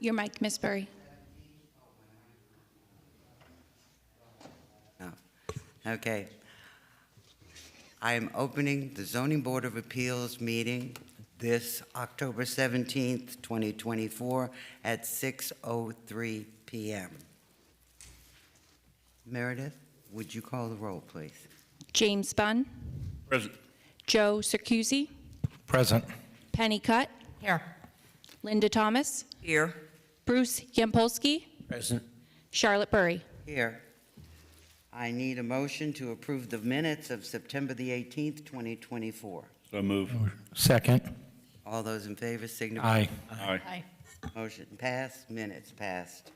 Your mic, Ms. Burry. Oh, okay. I am opening the Zoning Board of Appeals meeting this October 17th, 2024 at 6:03 p.m. Meredith, would you call the roll, please? James Bunn. Present. Joe Circusi. Present. Penny Cutt. Here. Linda Thomas. Here. Bruce Yampolsky. Present. Charlotte Burry. Here. I need a motion to approve the minutes of September the 18th, 2024. So move. Second. All those in favor signify. Aye. Aye. Aye. Motion passed, minutes passed.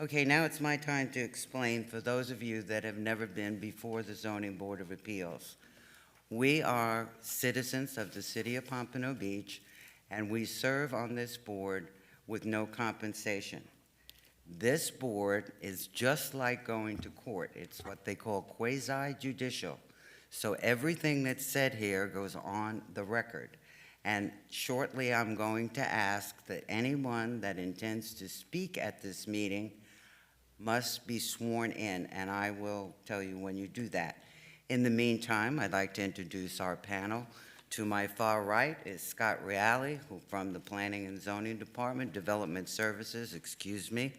Okay, now it's my time to explain for those of you that have never been before the Zoning Board of Appeals. We are citizens of the city of Pompano Beach, and we serve on this board with no compensation. This board is just like going to court. It's what they call quasi-judicial. So everything that's said here goes on the record. And shortly, I'm going to ask that anyone that intends to speak at this meeting must be sworn in, and I will tell you when you do that. In the meantime, I'd like to introduce our panel. To my far right is Scott Reale, who from the Planning and Zoning Department, Development Services, excuse me.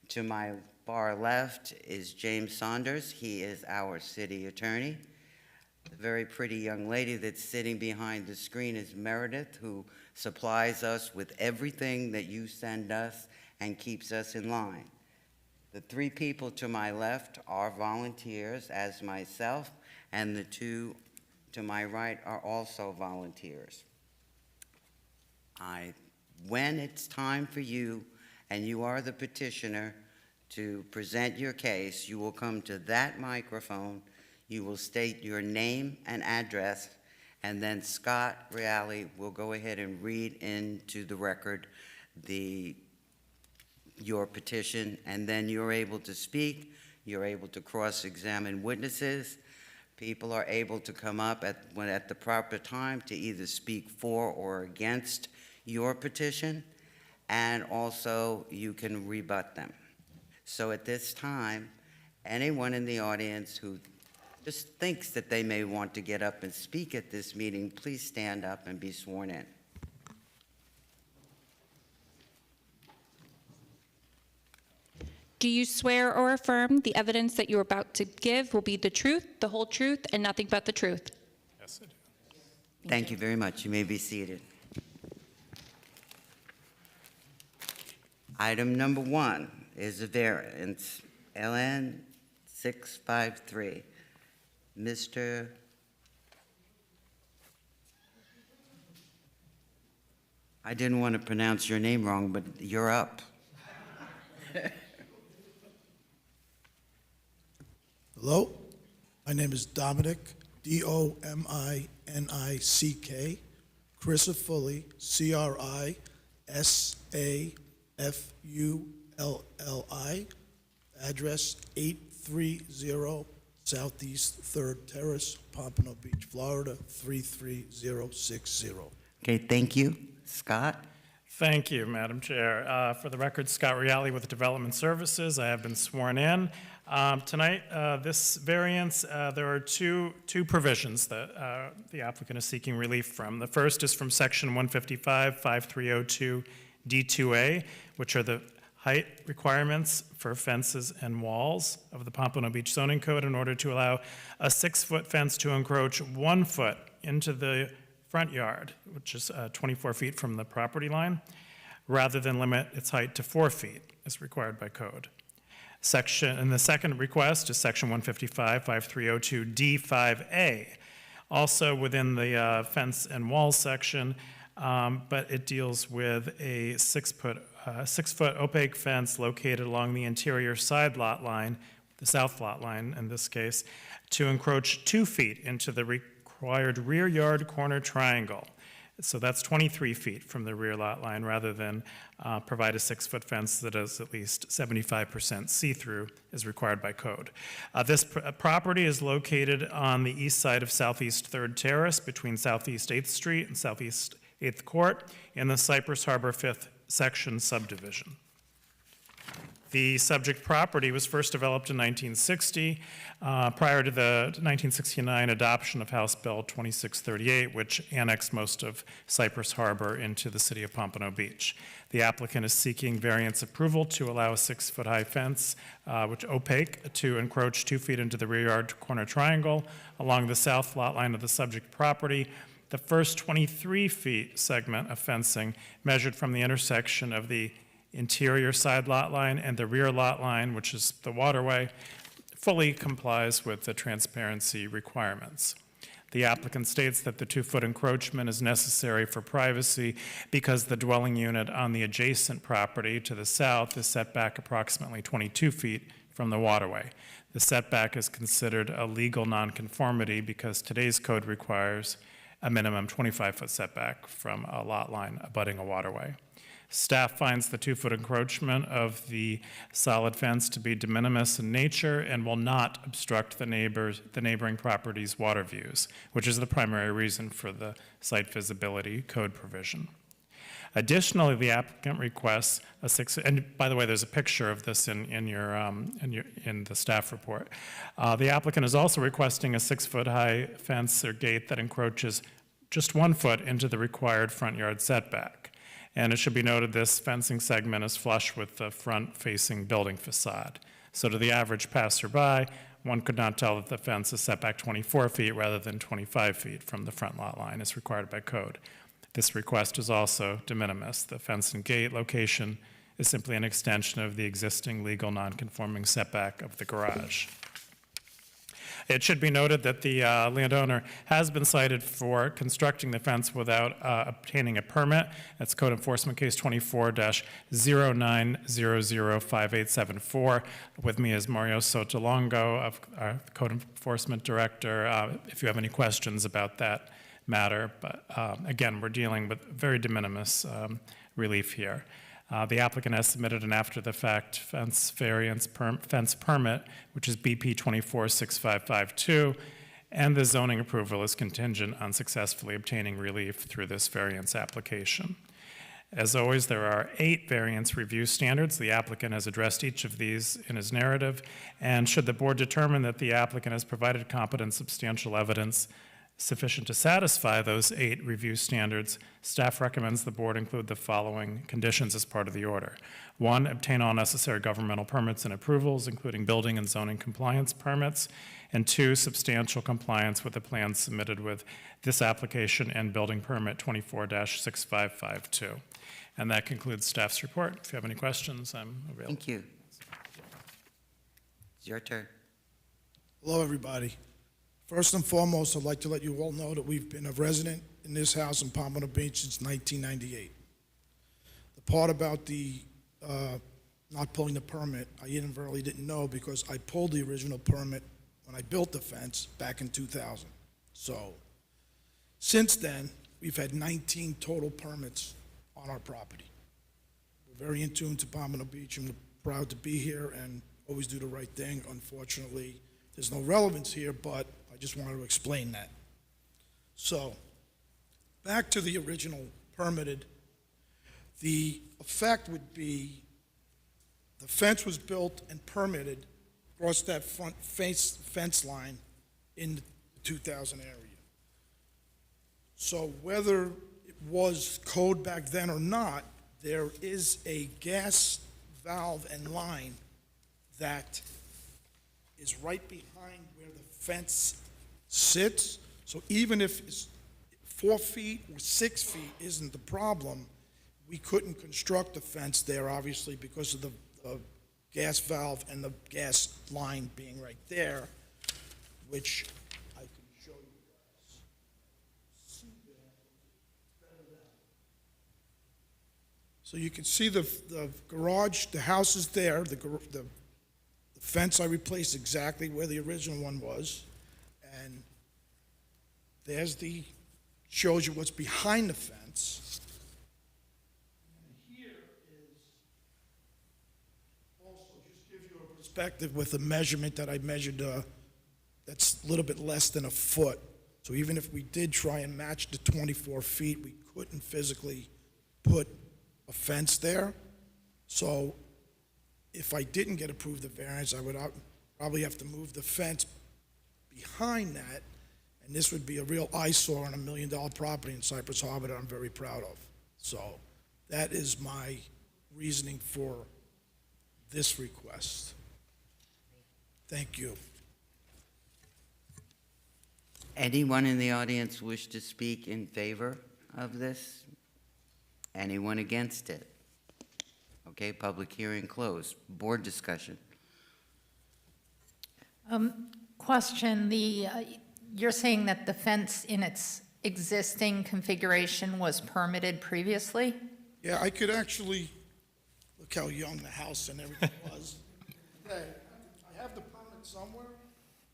To my far left is James Saunders. He is our city attorney. The very pretty young lady that's sitting behind the screen is Meredith, who supplies us with everything that you send us and keeps us in line. The three people to my left are volunteers, as myself, and the two to my right are also volunteers. When it's time for you, and you are the petitioner, to present your case, you will come to that microphone, you will state your name and address, and then Scott Reale will go ahead and read into the record your petition, and then you're able to speak, you're able to cross-examine witnesses. People are able to come up at the proper time to either speak for or against your petition, and also you can rebut them. So at this time, anyone in the audience who just thinks that they may want to get up and speak at this meeting, please stand up and be sworn in. Do you swear or affirm the evidence that you're about to give will be the truth, the whole truth, and nothing but the truth? Yes, I do. Thank you very much. You may be seated. Item number 1 is a variance, LN 653. Mr. I didn't want to pronounce your name wrong, but you're up. Hello, my name is Dominic, D-O-M-I-N-I-C-K, Crisafulli, C-R-I-S-A-F-U-L-L-I, address 830 Southeast 3rd Terrace, Pompano Beach, Florida, 33060. Okay, thank you. Scott? Thank you, Madam Chair. For the record, Scott Reale with Development Services. I have been sworn in. Tonight, this variance, there are two provisions that the applicant is seeking relief from. The first is from Section 155-5302 D2A, which are the height requirements for fences and walls of the Pompano Beach zoning code in order to allow a 6-foot fence to encroach 1 foot into the front yard, which is 24 feet from the property line, rather than limit its height to 4 feet as required by code. And the second request is Section 155-5302 D5A, also within the fence and wall section, but it deals with a 6-foot opaque fence located along the interior side lot line, the south lot line in this case, to encroach 2 feet into the required rear yard corner triangle. So that's 23 feet from the rear lot line rather than provide a 6-foot fence that is at least 75% see-through as required by code. This property is located on the east side of Southeast 3rd Terrace between Southeast 8th Street and Southeast 8th Court in the Cypress Harbor 5th Section subdivision. The subject property was first developed in 1960, prior to the 1969 adoption of House Bill 2638, which annexed most of Cypress Harbor into the city of Pompano Beach. The applicant is seeking variance approval to allow a 6-foot-high fence, which opaque, to encroach 2 feet into the rear yard corner triangle along the south lot line of the subject property. The first 23 feet segment of fencing measured from the intersection of the interior side lot line and the rear lot line, which is the waterway, fully complies with the transparency requirements. The applicant states that the 2-foot encroachment is necessary for privacy because the dwelling unit on the adjacent property to the south is set back approximately 22 feet from the waterway. The setback is considered a legal nonconformity because today's code requires a minimum 25-foot setback from a lot line abutting a waterway. Staff finds the 2-foot encroachment of the solid fence to be de minimis in nature and will not obstruct the neighboring property's water views, which is the primary reason for the site visibility code provision. Additionally, the applicant requests and by the way, there's a picture of this in the staff report. The applicant is also requesting a 6-foot-high fence or gate that encroaches just 1 foot into the required front yard setback. And it should be noted this fencing segment is flush with the front-facing building facade. So to the average passerby, one could not tell that the fence is set back 24 feet rather than 25 feet from the front lot line as required by code. This request is also de minimis. The fence and gate location is simply an extension of the existing legal nonconforming setback of the garage. It should be noted that the landowner has been cited for constructing the fence without obtaining a permit. That's Code Enforcement Case 24-09005874. With me is Mario Sotolongo, of our Code Enforcement Director, if you have any questions about that matter. But again, we're dealing with very de minimis relief here. The applicant has submitted an after-the-fact fence variance fence permit, which is BP 246552, and the zoning approval is contingent on successfully obtaining relief through this variance application. As always, there are 8 variance review standards. The applicant has addressed each of these in his narrative, and should the board determine that the applicant has provided competent substantial evidence sufficient to satisfy those 8 review standards, staff recommends the board include the following conditions as part of the order. 1, obtain all necessary governmental permits and approvals, including building and zoning compliance permits. And 2, substantial compliance with the plans submitted with this application and building permit 24-6552. And that concludes staff's report. If you have any questions, I'm available. Thank you. It's your turn. Hello, everybody. First and foremost, I'd like to let you all know that we've been a resident in this house in Pompano Beach since 1998. The part about the not pulling the permit, I inadvertently didn't know because I pulled the original permit when I built the fence back in 2000. So since then, we've had 19 total permits on our property. We're very in tune to Pompano Beach, and we're proud to be here and always do the right thing. Unfortunately, there's no relevance here, but I just wanted to explain that. So, back to the original permitted, the effect would be the fence was built and permitted across that front fence line in the 2000 area. So whether it was code back then or not, there is a gas valve and line that is right behind where the fence sits. So even if it's 4 feet or 6 feet isn't the problem, we couldn't construct the fence there, obviously, because of the gas valve and the gas line being right there, which I can show you guys. See that better now. So you can see the garage, the house is there, the fence I replaced exactly where the original one was, and there's shows you what's behind the fence. And here is also just gives you a perspective with the measurement that I measured, that's a little bit less than a foot. So even if we did try and match the 24 feet, we couldn't physically put a fence there. So if I didn't get approved the variance, I would probably have to move the fence behind that, and this would be a real eyesore on $1 million property in Cypress Harbor that I'm very proud of. So that is my reasoning for this request. Thank you. Anyone in the audience wish to speak in favor of this? Anyone against it? Okay, public hearing closed. Board discussion. Question, you're saying that the fence in its existing configuration was permitted previously? Yeah, I could actually, look how young the house and everything was. Okay, I have the permit somewhere,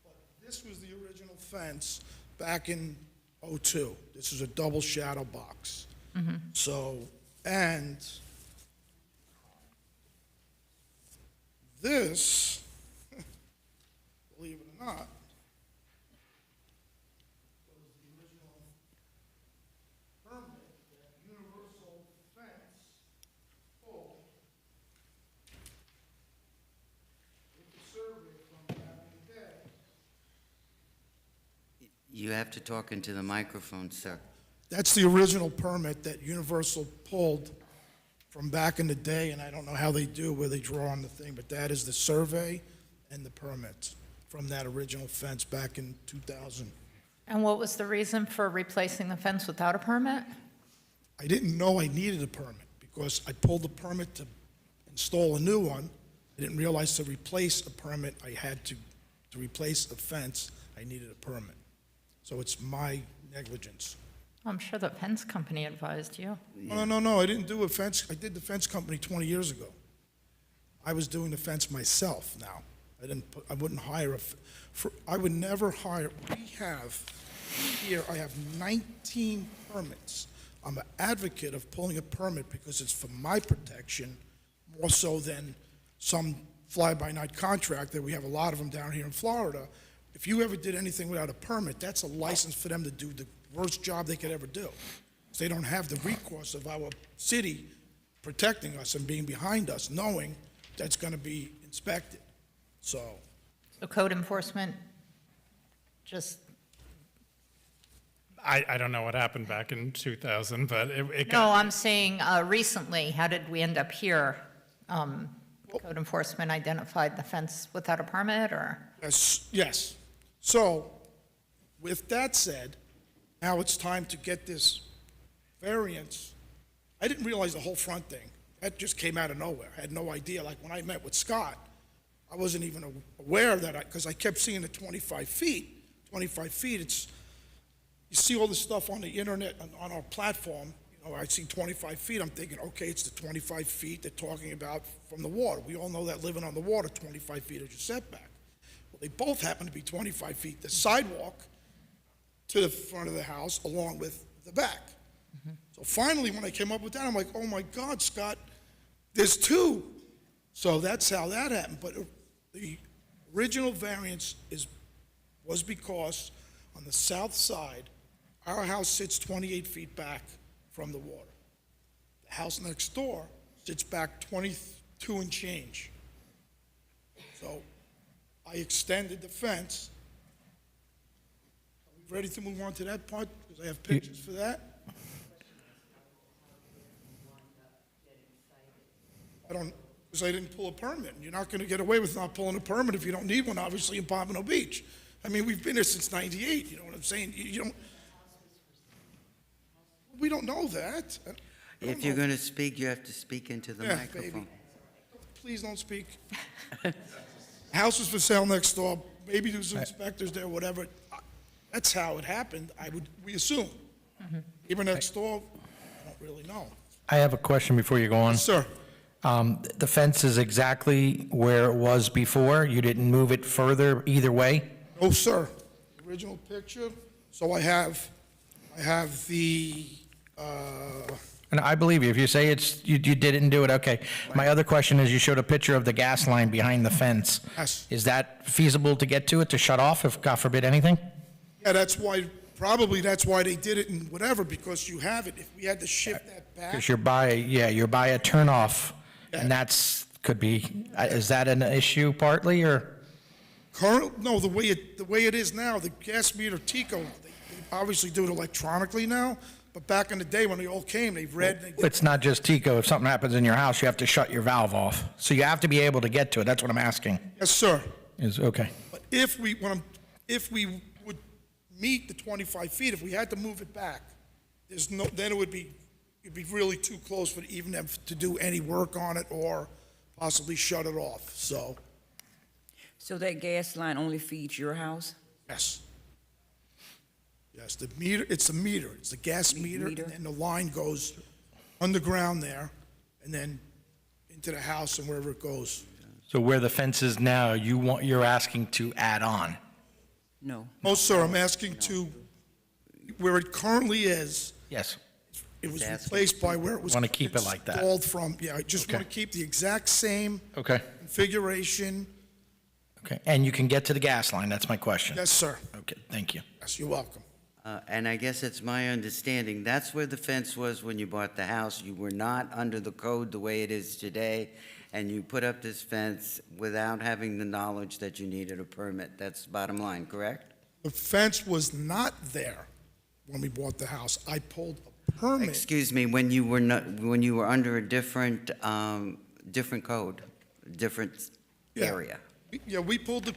but this was the original fence back in '02. This is a double shadow box. So, and this, believe it or not, was the original permit, that universal fence pole with the survey from back in the day. You have to talk into the microphone, sir. That's the original permit that Universal pulled from back in the day, and I don't know how they do, where they draw on the thing, but that is the survey and the permit from that original fence back in 2000. And what was the reason for replacing the fence without a permit? I didn't know I needed a permit because I pulled the permit to install a new one. I didn't realize to replace a permit, I had to replace a fence, I needed a permit. So it's my negligence. I'm sure the fence company advised you. No, I didn't do a fence. I did the fence company 20 years ago. I was doing the fence myself now. I wouldn't hire I would never hire. I have 19 permits. I'm an advocate of pulling a permit because it's for my protection more so than some fly-by-night contractor. We have a lot of them down here in Florida. If you ever did anything without a permit, that's a license for them to do the worst job they could ever do. because they don't have the recourse of our city protecting us and being behind us, knowing that's going to be inspected. So, So code enforcement, just, I don't know what happened back in 2000, but it no, got, I'm saying recently, how did we end up here? Code enforcement identified the fence without a permit, or? yes. So, with that said, now it's time to get this variance. I didn't realize the whole front thing. That just came out of nowhere. I had no idea. Like, when I met with Scott, I wasn't even aware that because I kept seeing the 25 feet. 25 feet, you see all this stuff on the internet, on our platform. You know, I see 25 feet, I'm thinking, okay, it's the 25 feet they're talking about from the water. We all know that living on the water, 25 feet is your setback. Well, they both happen to be 25 feet. The sidewalk to the front of the house along with the back. So finally, when I came up with that, I'm like, oh my God, Scott, there's two. So that's how that happened. But the original variance was because on the south side, our house sits 28 feet back from the water. The house next door sits back 22 and change. So I extended the fence. Are we ready to move on to that part? Because I have pictures for that. Because I didn't pull a permit. You're not going to get away with not pulling a permit if you don't need one, obviously, in Pompano Beach. I mean, we've been here since '98, you know what I'm saying? You don't, we don't know that. I don't If you're know. going to speak, you have to speak into the Yeah, microphone. baby. Please don't speak. House was for sale next door, maybe there was inspectors there, whatever. That's how it happened, we assume. Even next door, I don't really know. I have a question before you go on. Sir, The fence is exactly where it was before? You didn't move it further either way? oh, sir, original picture, so I have the, And I believe you. If you say you didn't do it, okay. My other question is, you showed a picture of the gas line behind the fence. Yes. Is that feasible to get to it, to shut off, if God forbid anything? yeah, probably that's why they did it and whatever, because you have it. If we had to shift that back, Because you're by a turnoff, and could be, is that an issue partly, or? no, the way it is now, the gas meter Tico, they obviously do it electronically now, but back in the day when they all came, they read. It's not just Tico. If something happens in your house, you have to shut your valve off. So you have to be able to get to it. That's what I'm asking. Yes, sir. Okay. But if we would meet the 25 feet, if we had to move it back, then it'd be really too close for even them to do any work on it or possibly shut it off. So that gas line only feeds your house? Yes. Yes, the meter, it's the gas meter, Meter. and then the line goes underground there, and then into the house and wherever it goes. So where the fence is now, you're asking to add on? No. Oh, sir, I'm asking where it currently is, Yes. it was He's asking. replaced by where it was. Want to keep it like that. Installed from, yeah, I just want Okay. to keep the exact same Okay. configuration. Okay. And you can get to the gas line? That's my question. Yes, sir. Okay, thank you. Yes, you're welcome. And I guess it's my understanding, that's where the fence was when you bought the house. You were not under the code the way it is today, and you put up this fence without having the knowledge that you needed a permit. That's the bottom line, correct? The fence was not there when we bought the house. I pulled a permit. Excuse me, when you were under a different code, different Yeah. area. Yeah, we pulled the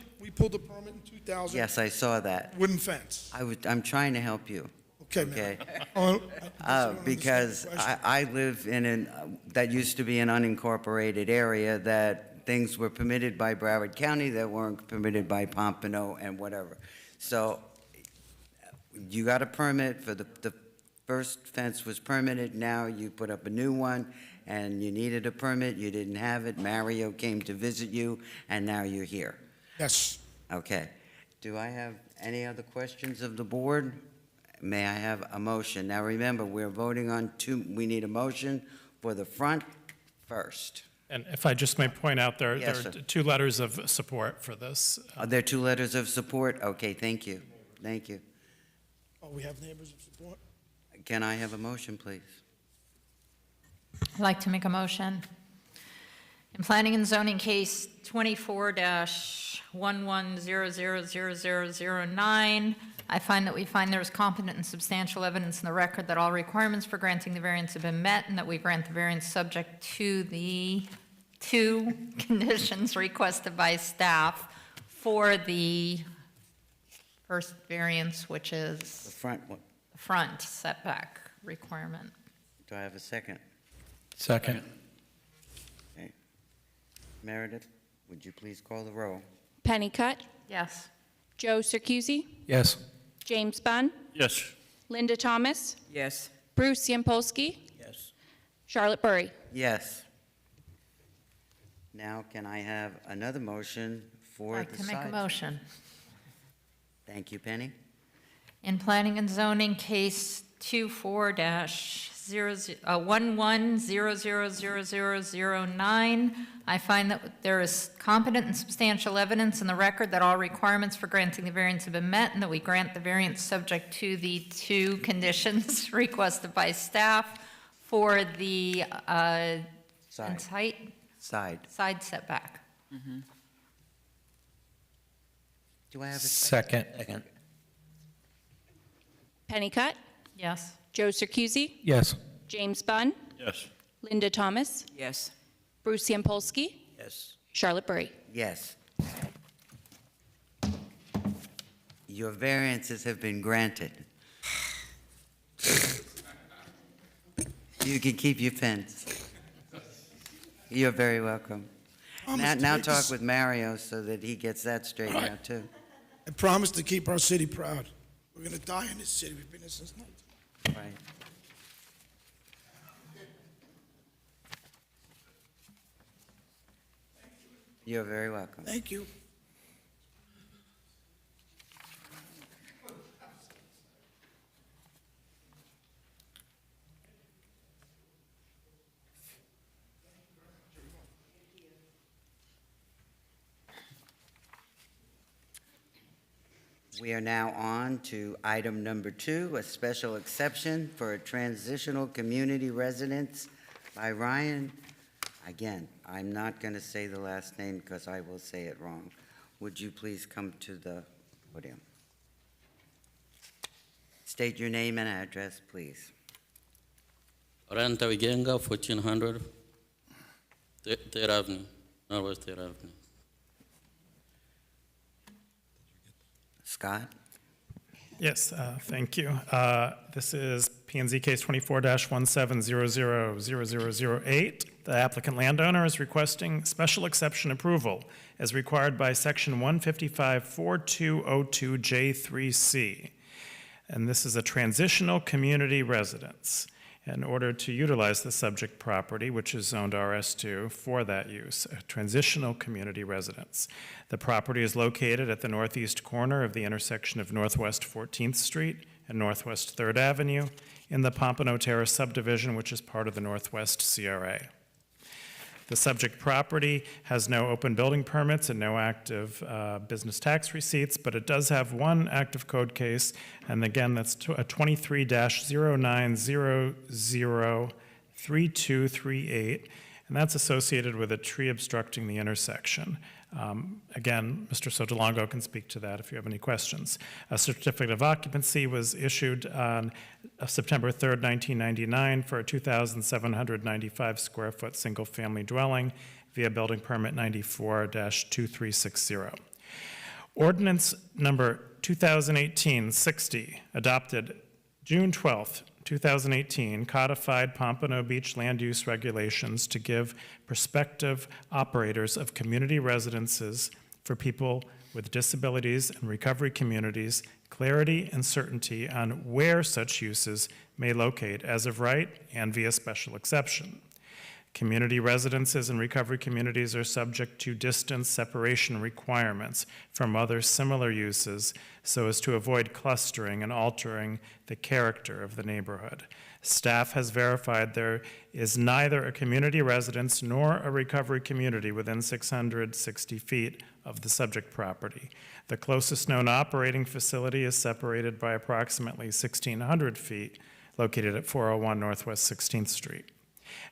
permit in 2000. Yes, I saw that. Wooden fence. I'm trying to help you. Okay, man. Okay. Oh, I guess I don't Because understand the question. I live that used to be an unincorporated area, that things were permitted by Broward County that weren't permitted by Pompano and whatever. So you got a permit for the first fence was permitted, now you put up a new one, and you needed a permit, you didn't have it, Mario came to visit you, and now you're here. Yes. Okay. Do I have any other questions of the board? May I have a motion? Now, remember, we're voting on we need a motion for the front first. and if I just may point out, there Yes, are sir. 2 letters of support for this. Are there 2 letters of support? Okay, thank you. Thank you. Oh, we have neighbors of support? Can I have a motion, please? I'd like to make a motion. In planning and zoning case 24-11000009, I find that there is competent and substantial evidence in the record that all requirements for granting the variance have been met, and that we grant the variance subject to the 2 conditions requested by staff for the first variance, which The is front one. the front setback requirement. Do I have a second? Second. Okay. Meredith, would you please call the roll? Pennicutt, Yes. Joe Circusi, Yes. James Bunn, Yes. Linda Thomas, Yes. Bruce Yampolsky, Yes. Charlotte Burry. Yes. Now, can I have another motion for I'd like the to make a side? motion. Thank you, Penny. In planning and zoning case 24-11000009, I find that there is competent and substantial evidence in the record that all requirements for granting the variance have been met, and that we grant the variance subject to the 2 conditions requested by staff for the Side. side setback. Do I have a Second. Second. Pennicutt, Yes. Joe Circusi, Yes. James Bunn, Yes. Linda Thomas, Yes. Bruce Yampolsky, Yes. Charlotte Burry. Yes. Your variances have been granted. You can keep your fence. You're very welcome. Now talk with Mario so that he gets that straightened out, too. I promise to keep our city proud. We're going to die in this city. We've been here since 19. Right. You're very welcome. Thank you. We are now on to item number 2, a special exception for a transitional community residence by Ryan. Again, I'm not going to say the last name because I will say it wrong. Would you please come to the podium? State your name and address, please. Ryan Tawigenga, 1400 3rd Avenue, Northwest 3rd Avenue. Scott? Yes, thank you. This is P&Z case 24-17000008. The applicant landowner is requesting special exception approval as required by section 155-4202J3C. And this is a transitional community residence. In order to utilize the subject property, which is zoned RS2, for that use, a transitional community residence. The property is located at the northeast corner of the intersection of Northwest 14th Street and Northwest 3rd Avenue in the Pompano Terrace subdivision, which is part of the Northwest CRA. The subject property has no open building permits and no active business tax receipts, but it does have one active code case, and again, that's a 23-09003238, and that's associated with a tree obstructing the intersection. Again, Mr. Sotolongo can speak to that if you have any questions. A certificate of occupancy was issued on September 3rd, 1999 for a 2,795 square foot single-family dwelling via building permit 94-2360. Ordinance number 2018-60, adopted June 12th, 2018, codified Pompano Beach land use regulations to give prospective operators of community residences for people with disabilities and recovery communities clarity and certainty on where such uses may locate as of right and via special exception. Community residences and recovery communities are subject to distance separation requirements from other similar uses so as to avoid clustering and altering the character of the neighborhood. Staff has verified there is neither a community residence nor a recovery community within 660 feet of the subject property. The closest known operating facility is separated by approximately 1,600 feet, located at 401 Northwest 16th Street.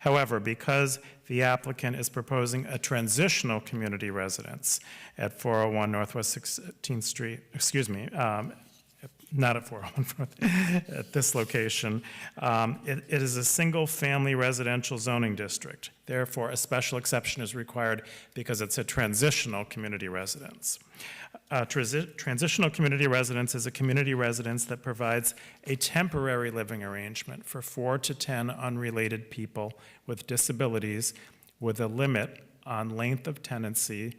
However, because the applicant is proposing a transitional community residence at 401 Northwest 16th Street, not at 401 North, at this location, it is a single-family residential zoning district. Therefore, a special exception is required because it's a transitional community residence. Transitional community residence is a community residence that provides a temporary living arrangement for 4 to 10 unrelated people with disabilities with a limit on length of tenancy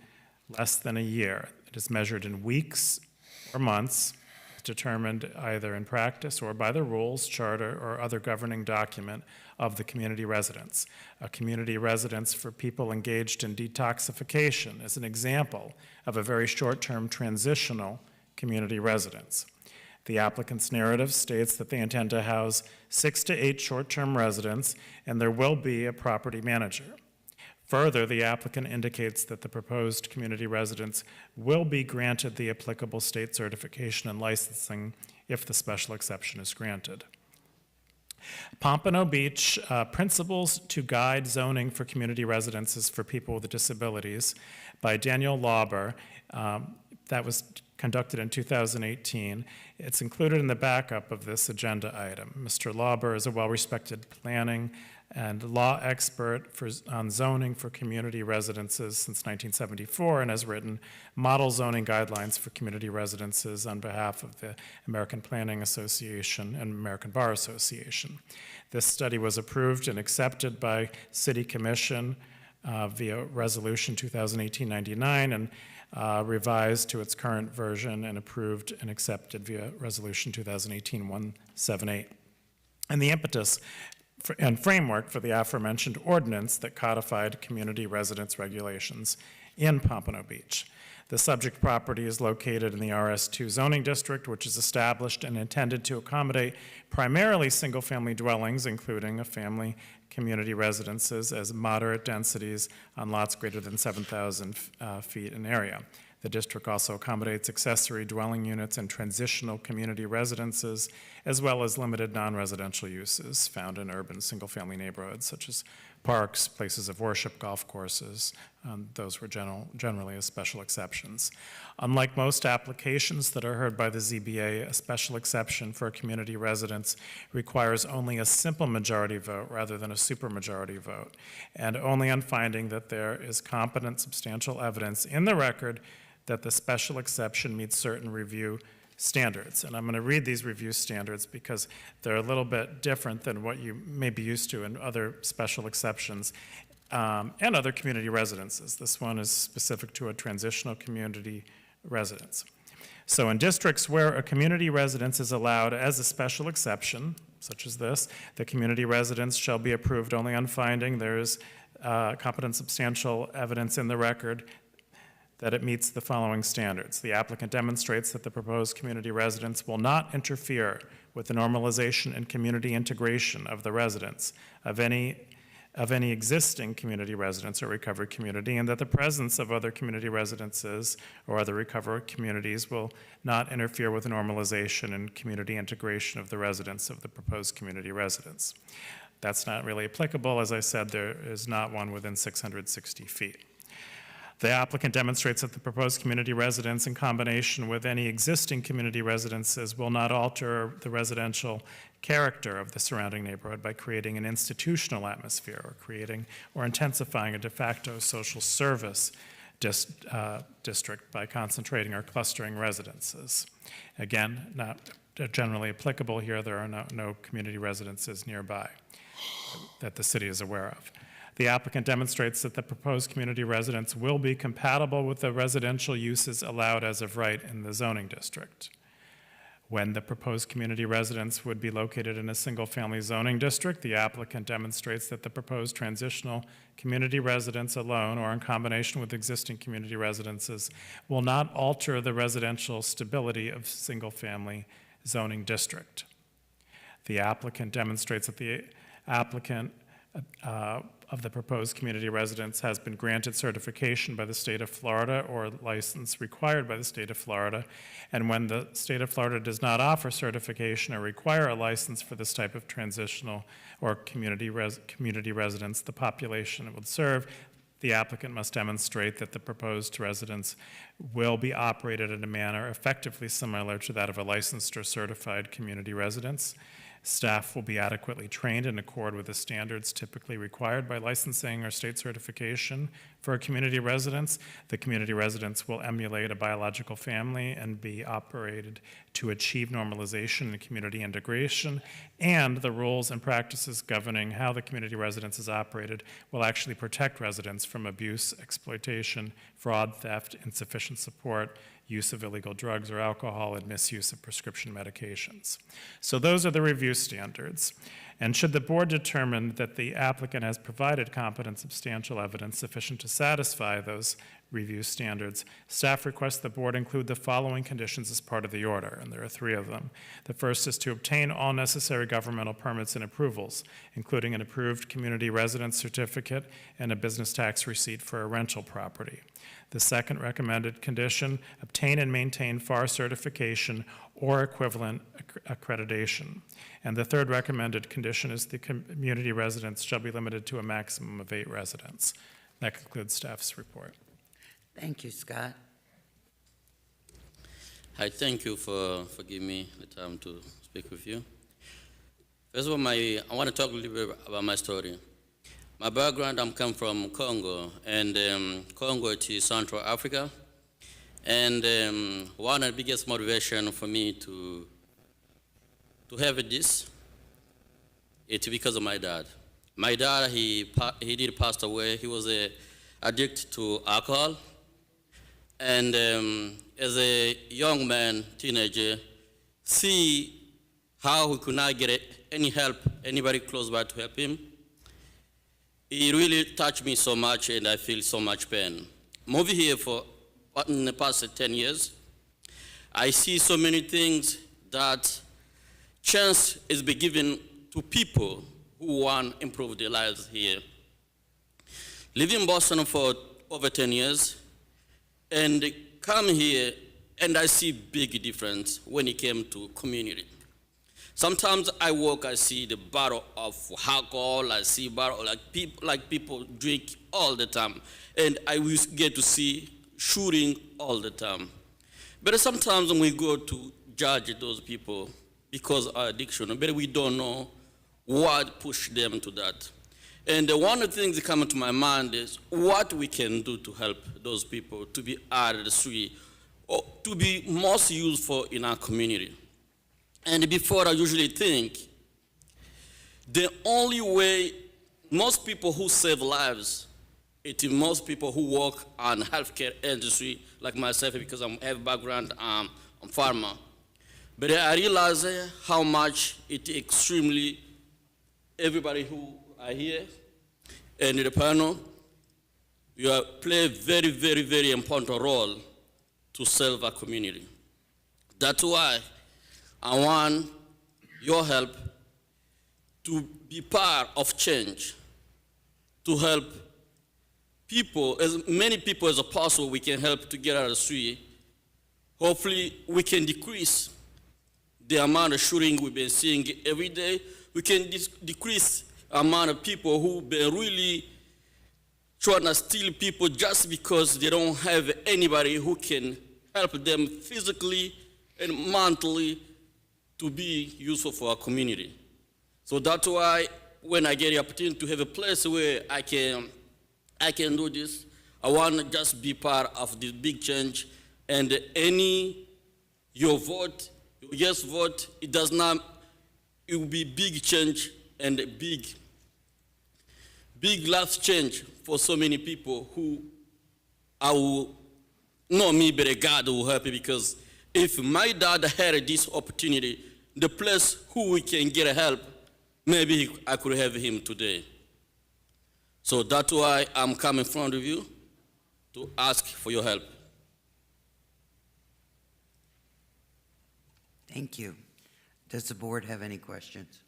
less than a year. It is measured in weeks or months, determined either in practice or by the rules, charter, or other governing document of the community residence. A community residence for people engaged in detoxification is an example of a very short-term transitional community residence. The applicant's narrative states that they intend to house 6 to 8 short-term residents, and there will be a property manager. Further, the applicant indicates that the proposed community residence will be granted the applicable state certification and licensing if the special exception is granted. Pompano Beach Principles to Guide Zoning for Community Residences for People with Disabilities by Daniel Lauber, that was conducted in 2018. It's included in the backup of this agenda item. Mr. Lauber is a well-respected planning and law expert on zoning for community residences since 1974 and has written model zoning guidelines for community residences on behalf of the American Planning Association and American Bar Association. This study was approved and accepted by City Commission via Resolution 2018-99 and revised to its current version and approved and accepted via Resolution 2018-178. And the impetus and framework for the aforementioned ordinance that codified community residence regulations in Pompano Beach. The subject property is located in the RS2 zoning district, which is established and intended to accommodate primarily single-family dwellings, including a family community residences as moderate densities on lots greater than 7,000 feet in area. The district also accommodates accessory dwelling units and transitional community residences, as well as limited non-residential uses found in urban single-family neighborhoods, such as parks, places of worship, golf courses. Those were generally as special exceptions. Unlike most applications that are heard by the ZBA, a special exception for a community residence requires only a simple majority vote rather than a supermajority vote, and only on finding that there is competent substantial evidence in the record that the special exception meets certain review standards. And I'm going to read these review standards because they're a little bit different than what you may be used to in other special exceptions and other community residences. This one is specific to a transitional community residence. So in districts where a community residence is allowed as a special exception, such as this, the community residence shall be approved only on finding there is competent substantial evidence in the record that it meets the following standards. The applicant demonstrates that the proposed community residence will not interfere with the normalization and community integration of the residents of any existing community residence or recovery community, and that the presence of other community residences or other recovery communities will not interfere with the normalization and community integration of the residents of the proposed community residence. That's not really applicable. As I said, there is not one within 660 feet. The applicant demonstrates that the proposed community residence in combination with any existing community residences will not alter the residential character of the surrounding neighborhood by creating an institutional atmosphere or creating or intensifying a de facto social service district by concentrating or clustering residences. Again, not generally applicable here. There are no community residences nearby that the city is aware of. The applicant demonstrates that the proposed community residence will be compatible with the residential uses allowed as of right in the zoning district. When the proposed community residence would be located in a single-family zoning district, the applicant demonstrates that the proposed transitional community residence alone or in combination with existing community residences will not alter the residential stability of single-family zoning district. The applicant demonstrates that the applicant of the proposed community residence has been granted certification by the state of Florida or license required by the state of Florida, and when the state of Florida does not offer certification or require a license for this type of transitional or community residence, the population it would serve, the applicant must demonstrate that the proposed residence will be operated in a manner effectively similar to that of a licensed or certified community residence. Staff will be adequately trained in accord with the standards typically required by licensing or state certification for a community residence. The community residence will emulate a biological family and be operated to achieve normalization and community integration, and the rules and practices governing how the community residence is operated will actually protect residents from abuse, exploitation, fraud, theft, insufficient support, use of illegal drugs or alcohol, and misuse of prescription medications. So those are the review standards. And should the board determine that the applicant has provided competent substantial evidence sufficient to satisfy those review standards, staff requests the board include the following conditions as part of the order, and there are 3 of them. The first is to obtain all necessary governmental permits and approvals, including an approved community residence certificate and a business tax receipt for a rental property. The second recommended condition, obtain and maintain FAR certification or equivalent accreditation. And the third recommended condition is the community residence shall be limited to a maximum of 8 residents. That concludes staff's report. Thank you, Scott. I thank you for giving me the time to speak with you. First of all, I want to talk a little bit about my story. My background, I'm come from Congo, and Congo is Central Africa. And one of the biggest motivation for me to have this, it's because of my dad. My dad, he did pass away. He was addicted to alcohol. And as a young man, teenager, see how he could not get any help, anybody close by to help him. It really touched me so much, and I feel so much pain. Moving here for in the past 10 years, I see so many things that chance is being given to people who want to improve their lives here. Living in Boston for over 10 years, and come here, and I see big difference when it came to community. Sometimes I walk, I see the bottle of alcohol, I see bottle like people drink all the time, and I will get to see shooting all the time. But sometimes when we go to judge those people because of addiction, but we don't know what pushed them to that. And one of the things that come to my mind is what we can do to help those people to be out of the street or to be most useful in our community. And before I usually think, the only way most people who save lives, it's most people who work on healthcare industry, like myself, because I have background, I'm farmer. But I realize how much it extremely, everybody who are here and the panel, you play a very, very, very important role to serve our community. That's why I want your help to be part of change, to help people, as many people as possible we can help to get out of the street. Hopefully we can decrease the amount of shooting we've been seeing every day. We can decrease the amount of people who've been really trying to steal people just because they don't have anybody who can help them physically and mentally to be useful for our community. So that's why when I get the opportunity to have a place where I can do this, I want to just be part of this big change. And your vote, your yes vote, it will be big change and a big life change for so many people who not me, but God will help me, because if my dad had this opportunity, the place who we can get help, maybe I could have him today. So that's why I'm coming in front of you to ask for your help. Thank you. Does the board have any questions?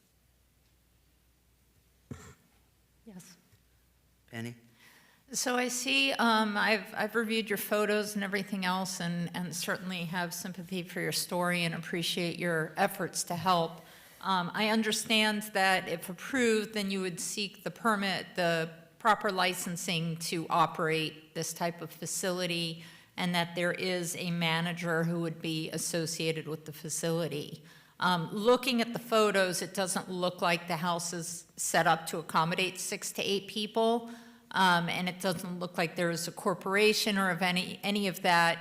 Yes. Penny? So I see, I've reviewed your photos and everything else, and certainly have sympathy for your story and appreciate your efforts to help. I understand that if approved, then you would seek the permit, the proper licensing to operate this type of facility, and that there is a manager who would be associated with the facility. Looking at the photos, it doesn't look like the house is set up to accommodate 6 to 8 people. And it doesn't look like there is a corporation or of any of that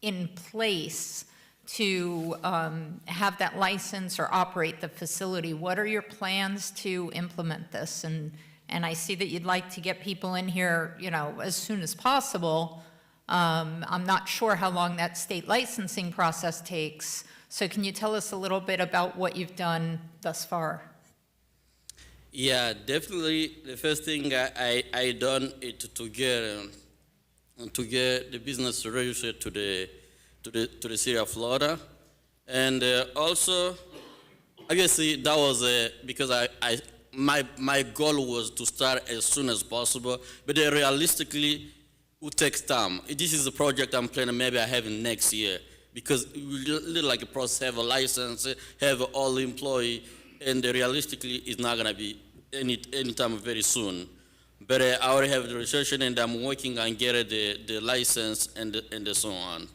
in place to have that license or operate the facility. What are your plans to implement this? And I see that you'd like to get people in here, you know, as soon as possible. I'm not sure how long that state licensing process takes. So can you tell us a little bit about what you've done thus far? Yeah, definitely. The first thing I done is to get the business registered to the city of Florida, and also obviously that was because my goal was to start as soon as possible, but realistically it would take time. This is a project I'm planning. Maybe I have it next year because it will like a process, have a license, have all employee. And realistically, it's not gonna be anytime very soon. But I already have the research and I'm working on getting the license and so on.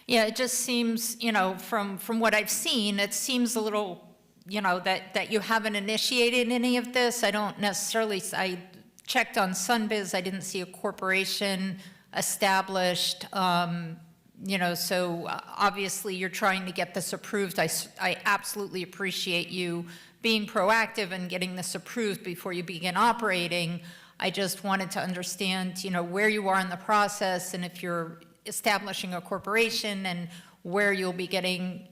Yeah, it just seems, you know, from what I've seen, it seems a little, you know, that you haven't initiated any of this. I don't necessarily, I checked on Sunbiz, I didn't see a corporation established. You know, so obviously you're trying to get this approved. I absolutely appreciate you being proactive and getting this approved before you begin operating. I just wanted to understand, you know, where you are in the process and if you're establishing a corporation and where you'll be getting,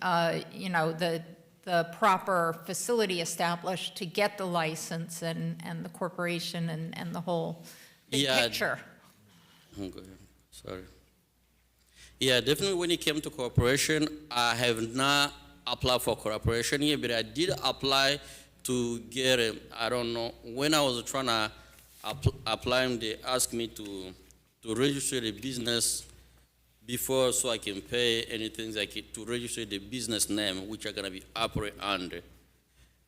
you know, the proper facility established to get the license and the corporation and the whole big picture. Go ahead. Sorry. Yeah, definitely when it came to cooperation, I have not applied for cooperation yet, but I did apply to get a, I don't know, when I was trying to apply, they asked me to register the business before so I can pay anything like it, to register the business name, which are gonna be operate under.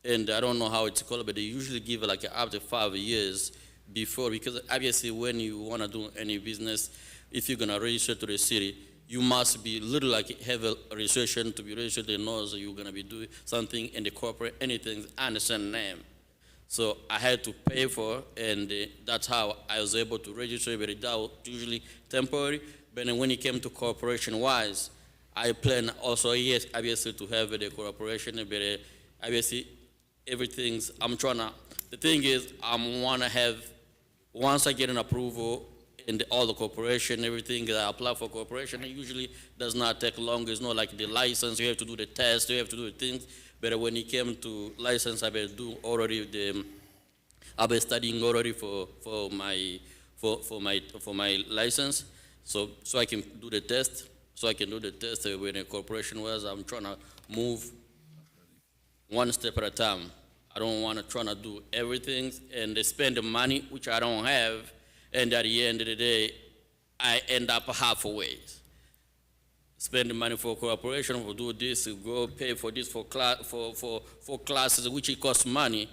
And I don't know how it's called, but they usually give like up to 5 years before, because obviously when you wanna do any business, if you're gonna register to the city, you must be little like have a registration to be registered. They know that you're gonna be doing something in the corporate, anything under the same name. So I had to pay for, and that's how I was able to register. But that was usually temporary. But then when it came to corporation-wise, I plan also yes, obviously to have the corporation. But obviously everything's I'm trying to. The thing is, I wanna have once I get an approval. And all the corporation, everything that I apply for corporation, it usually does not take long. It's not like the license, you have to do the test, you have to do the things. But when it came to license, I've been doing already I've been studying already for my license. So I can do the test. So I can do the test when a corporation was. I'm trying to move one step at a time. I don't want to try to do everything and spend the money which I don't have. And at the end of the day, I end up halfway. Spend the money for cooperation, for do this, go pay for this for classes, which it costs money.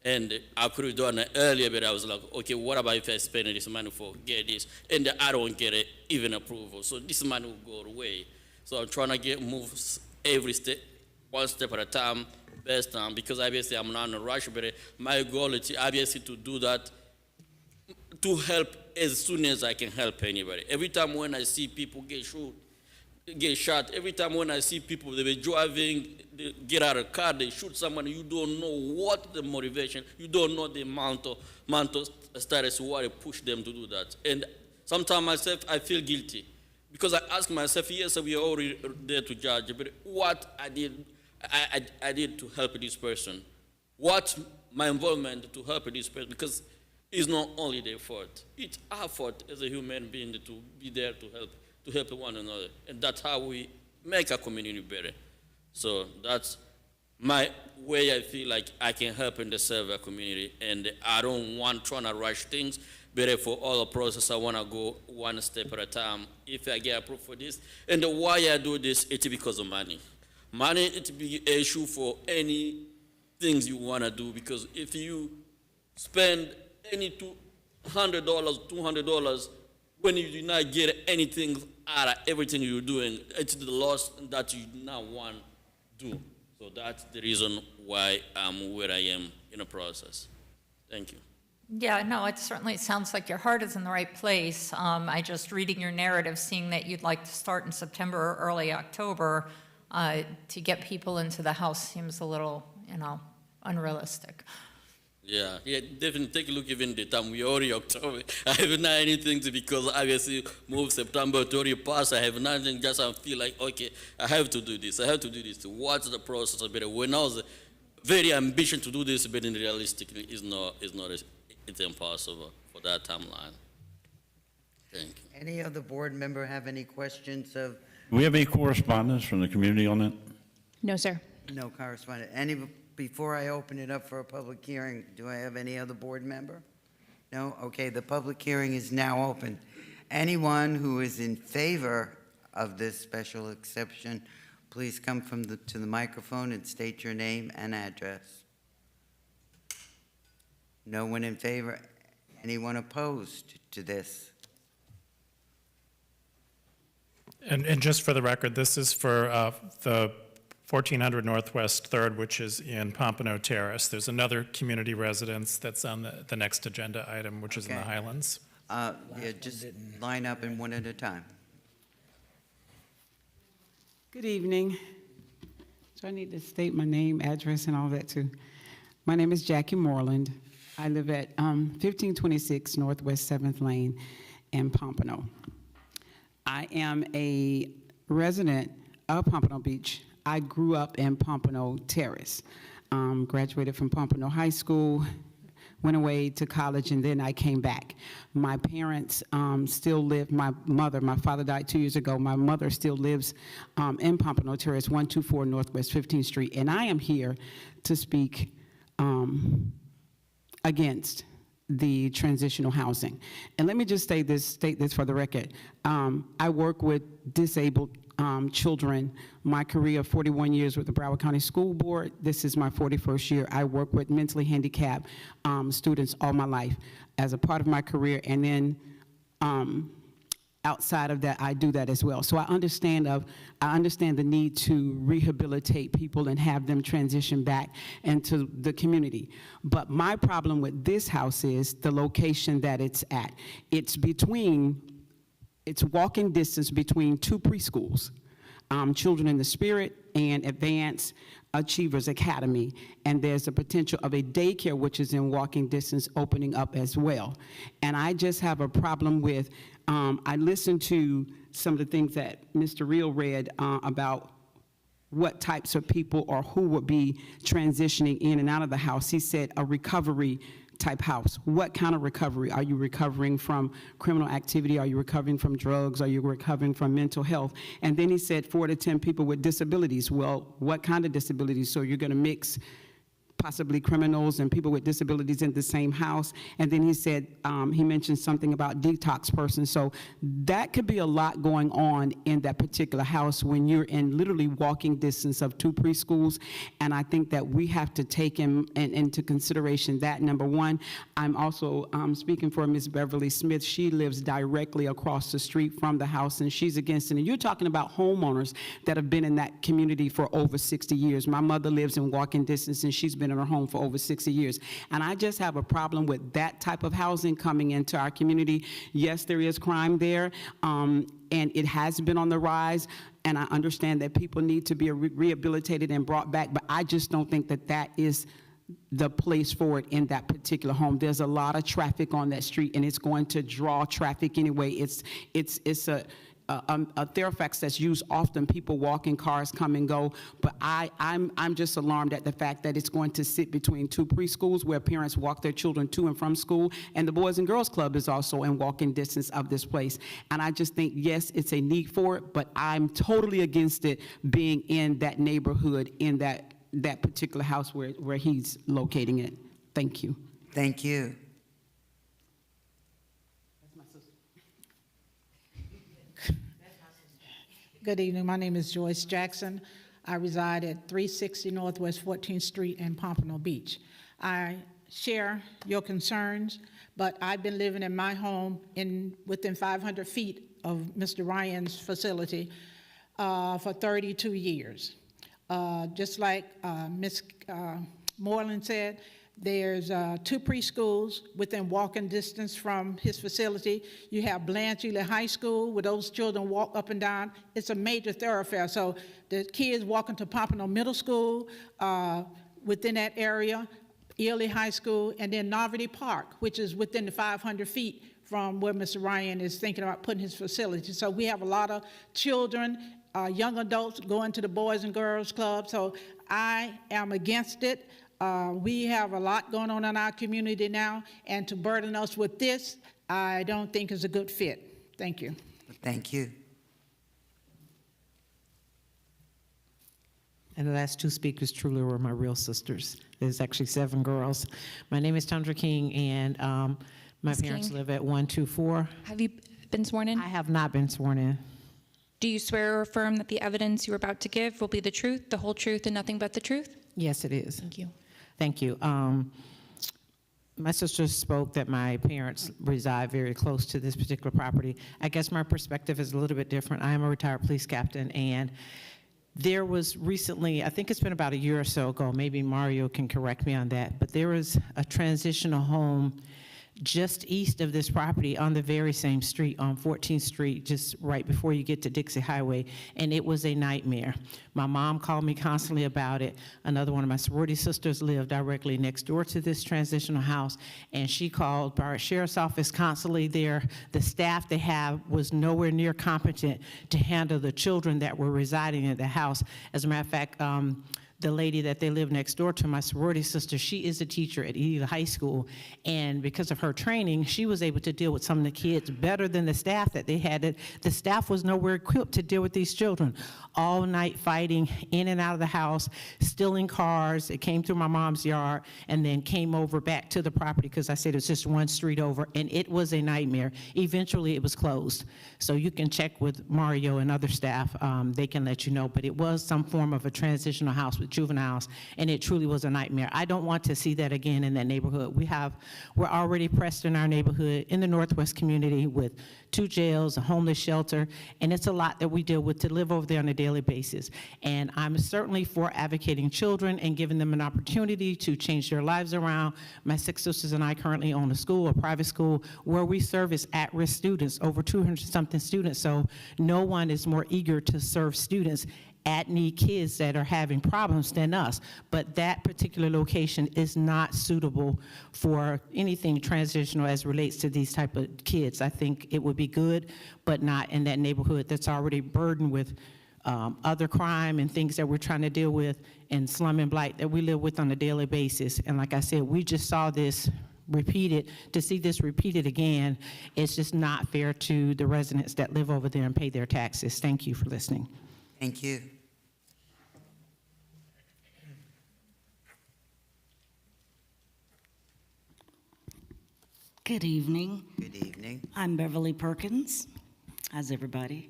And I could have done it earlier, but I was like, okay, what about if I spend this money for get this, and I don't get it, even approval? So this money will go away. So I'm trying to move every step, one step at a time, best time, because obviously I'm not in a rush, but my goal is obviously to do that, to help as soon as I can help anybody. Every time when I see people get shot, every time when I see people, they be driving, they get out of the car, they shoot someone, you don't know what the motivation, you don't know the amount of status, what pushed them to do that. And sometimes myself, I feel guilty. Because I ask myself, yes, we are already there to judge, but what I did to help this person? What my involvement to help this person? Because it's not only their fault. It's our fault as a human being to be there to help one another. And that's how we make our community better. So that's my way I feel like I can help in the server community, and I don't want trying to rush things. Better for all the process, I want to go one step at a time. If I get approved for this, and why I do this, it's because of money. Money, it be an issue for any things you want to do, because if you spend any $200, $200, when you do not get anything out of everything you're doing, it's the loss that you do not want to do. So that's the reason why I'm where I am in the process. Thank you. Yeah, no, it certainly sounds like your heart is in the right place. I just reading your narrative, seeing that you'd like to start in September or early October to get people into the house seems a little, unrealistic. Yeah, definitely take a look even the time. We already October. I have not anything to, because obviously move September to already pass. I have nothing, just I feel like, okay, I have to do this. I have to do this. What's the process? But when I was very ambitious to do this, but realistically, it's impossible for that timeline. Thank you. Any other board member have any questions of, Do we have any correspondence from the community on that? No, sir. no correspondent? Before I open it up for a public hearing, do I have any other board member? No? Okay, the public hearing is now open. Anyone who is in favor of this special exception, please come to the microphone and state your name and address. No one in favor? Anyone opposed to this? And just for the record, this is for the 1400 Northwest 3rd, which is in Pompano Terrace. There's another community residence that's on the next agenda item, which is in the Okay. Highlands. Yeah, just line up in one at a time. Good evening. So I need to state my name, address, and all that too. My name is Jackie Moreland. I live at 1526 Northwest 7th Lane in Pompano. I am a resident of Pompano Beach. I grew up in Pompano Terrace. Graduated from Pompano High School, went away to college, and then I came back. My parents still live, my father died 2 years ago. My mother still lives in Pompano Terrace, 124 Northwest 15th Street. And I am here to speak against the transitional housing. And let me just state this for the record. I work with disabled children. My career of 41 years with the Broward County School Board. This is my 41st year. I work with mentally handicapped students all my life as a part of my career, and then outside of that, I do that as well. So I understand the need to rehabilitate people and have them transition back into the community. But my problem with this house is the location that it's at. It's walking distance between two preschools, Children in the Spirit and Advanced Achievers Academy, and there's a potential of a daycare which is in walking distance opening up as well. And I just have a problem with, I listened to some of the things that Mr. Reel read about what types of people or who would be transitioning in and out of the house. He said a recovery type house. What kind of recovery? Are you recovering from criminal activity? Are you recovering from drugs? Are you recovering from mental health? And then he said 4 to 10 people with disabilities. Well, what kind of disabilities? So you're going to mix possibly criminals and people with disabilities in the same house. And then he said, he mentioned something about detox persons. So that could be a lot going on in that particular house when you're in literally walking distance of two preschools. And I think that we have to take into consideration that, number one. I'm also speaking for Ms. Beverly Smith. She lives directly across the street from the house, and she's against it. And you're talking about homeowners that have been in that community for over 60 years. My mother lives in walking distance, and she's been in her home for over 60 years. And I just have a problem with that type of housing coming into our community. Yes, there is crime there, and it has been on the rise, and I understand that people need to be rehabilitated and brought back, but I just don't think that that is the place for it in that particular home. There's a lot of traffic on that street, and it's going to draw traffic anyway. It's a thoroughfare that's used often. People walk in, cars come and go, but I'm just alarmed at the fact that it's going to sit between two preschools where parents walk their children to and from school, and the Boys and Girls Club is also in walking distance of this place. And I just think, yes, it's a need for it, but I'm totally against it being in that neighborhood, in that that particular house where he's locating it. Thank you. Thank you. Good evening. My name is Joyce Jackson. I reside at 360 Northwest 14th Street in Pompano Beach. I share your concerns, but I've been living in my home within 500 feet of Mr. Ryan's facility for 32 years. Just like Ms. Moreland said, there's 2 preschools within walking distance from his facility. You have Blanche Ely High School, where those children walk up and down. It's a major thoroughfare. So the kids walking to Pompano Middle School within that area, Ely High School, and then Novelty Park, which is within the 500 feet from where Mr. Ryan is thinking about putting his facility. So we have a lot of children, young adults going to the Boys and Girls Club. So I am against it. We have a lot going on in our community now, and to burden us with this, I don't think is a good fit. Thank you. Thank you. And the last 2 speakers truly were my real sisters. There's actually 7 girls. My name is Tundra King, and my Ms. parents King? live at 124. Have you been sworn in? I have not been sworn in. Do you swear or affirm that the evidence you're about to give will be the truth, the whole truth, and nothing but the truth? Yes, it is. Thank you. Thank you. My sister spoke that my parents reside very close to this particular property. I guess my perspective is a little bit different. I am a retired police captain, and there was recently, I think it's been about a year or so ago, maybe Mario can correct me on that, but there was a transitional home just east of this property on the very same street, on 14th Street, just right before you get to Dixie Highway, and it was a nightmare. My mom called me constantly about it. Another one of my sorority sisters lived directly next door to this transitional house, and she called our sheriff's office constantly there. The staff they have was nowhere near competent to handle the children that were residing in the house. As a matter of fact, the lady that they live next door to, my sorority sister, she is a teacher at Ely High School, and because of her training, she was able to deal with some of the kids better than the staff that they had. The staff was nowhere equipped to deal with these children. All night fighting in and out of the house, stealing cars. It came through my mom's yard and then came over back to the property because I said it's just one street over, and it was a nightmare. Eventually, it was closed. So you can check with Mario and other staff. They can let you know, but it was some form of a transitional house with juveniles, and it truly was a nightmare. I don't want to see that again in that neighborhood. We're already pressed in our neighborhood in the Northwest community with 2 jails, a homeless shelter, and it's a lot that we deal with to live over there on a daily basis. And I'm certainly for advocating children and giving them an opportunity to change their lives around. My 6 sisters and I currently own a school, a private school, where we service at-risk students, over 200-something students, so no one is more eager to serve students at-need kids that are having problems than us. But that particular location is not suitable for anything transitional as relates to these type of kids. I think it would be good, but not in that neighborhood that's already burdened with other crime and things that we're trying to deal with, and slum and blight that we live with on a daily basis. And like I said, we just saw this repeated. To see this repeated again, it's just not fair to the residents that live over there and pay their taxes. Thank you for listening. Thank you. Good evening. Good evening. I'm Beverly Perkins. How's everybody?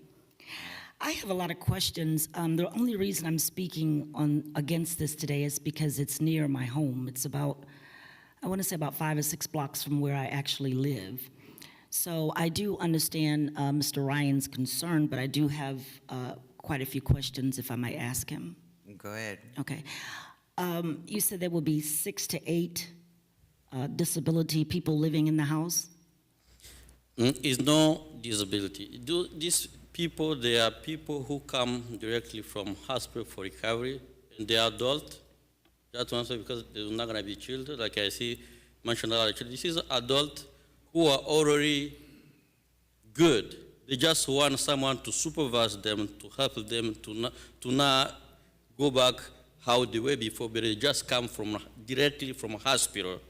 I have a lot of questions. The only reason I'm speaking against this today is because it's near my home. It's about, I want to say about 5 or 6 blocks from where I actually live. So I do understand Mr. Ryan's concern, but I do have quite a few questions if I might ask him. Go ahead. Okay. You said there will be 6 to 8 disability people living in the house? It's no disability. These people, they are people who come directly from hospital for recovery, and they are adult. That's one thing, because they're not going to be children. Like I see mentioned earlier, this is adult who are already good. They just want someone to supervise them, to help them to not go back how they were before, but they just come directly from a hospital.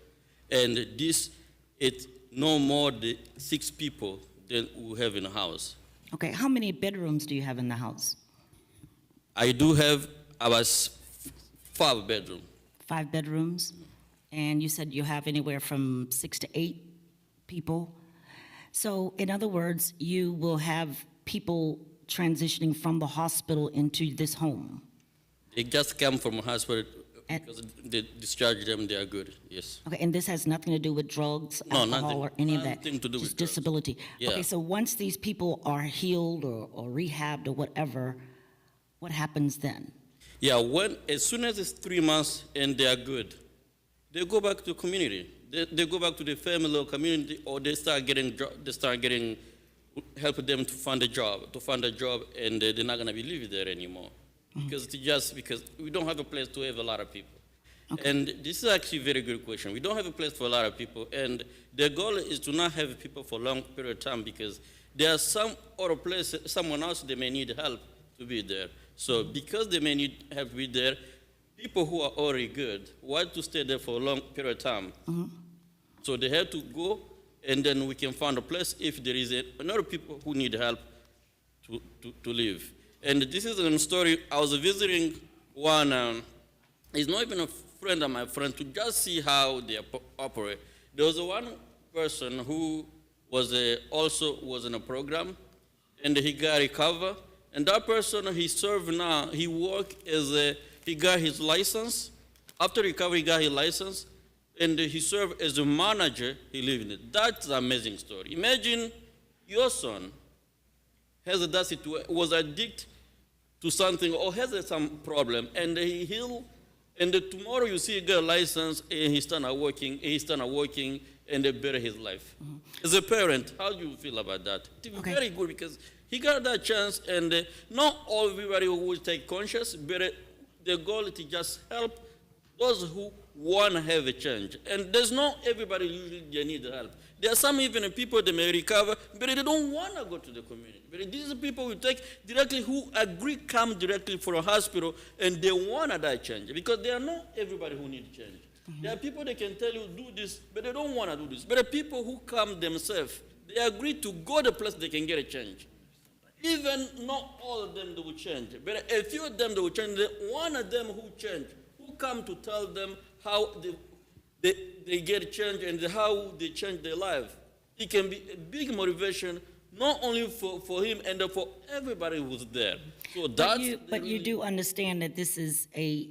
And this, it's no more than 6 people than we have in the house. Okay, how many bedrooms do you have in the house? I do have about 5 bedroom. 5 bedrooms, and you said you have anywhere from 6 to 8 people. So in other words, you will have people transitioning from the hospital into this home. They just come from hospital And- because they discharge them, they are good, yes. Okay, and this has nothing to do with drugs, No, alcohol, nothing- or any of that? nothing to do Just with drugs. disability? Yeah. Okay, so once these people are healed or rehabbed or whatever, what happens then? Yeah, as soon as it's 3 months and they are good, they go back to community. They go back to the family or community, or they start getting help them to find a job, and they're not gonna be living there anymore. Because we don't have a place to have a lot of people. Okay. And this is actually a very good question. We don't have a place for a lot of people, and the goal is to not have people for a long period of time because there are some other places, someone else, they may need help to be there. So because they may need help to be there, people who are already good want to stay there for a long period of time. So they have to go, and then we can find a place if there is another people who need help to live. And this is a story. I was visiting one, he's not even a friend of my friend, to just see how they operate. There was one person who was also was in a program, and he got recovered. And that person, he served now, he worked he got his license. After recovery, he got his license, and he served as a manager, he lived in it. That's an amazing story. Imagine your son was addicted to something or has some problem, and he healed, and tomorrow you see he got a license, and he started working, and they better his life. As a parent, how do you feel about that? It's very good because he got that chance, and not all everybody will take conscious, but the goal is to just help those who want to have a change. And there's not everybody usually they need help. There are some even people that may recover, but they don't want to go to the community. But these are people who take directly, who come directly from a hospital, and they want that change. Because they are not everybody who needs change. There are people that can tell you, do this, but they don't want to do this. But the people who come themselves, they agree to go to the place they can get a change. Even not all of them they will change, but a few of them they will change. One of them who change, who come to tell them how they get change and how they change their life. It can be a big motivation, not only for him and for everybody who's there. So But you do understand that this is a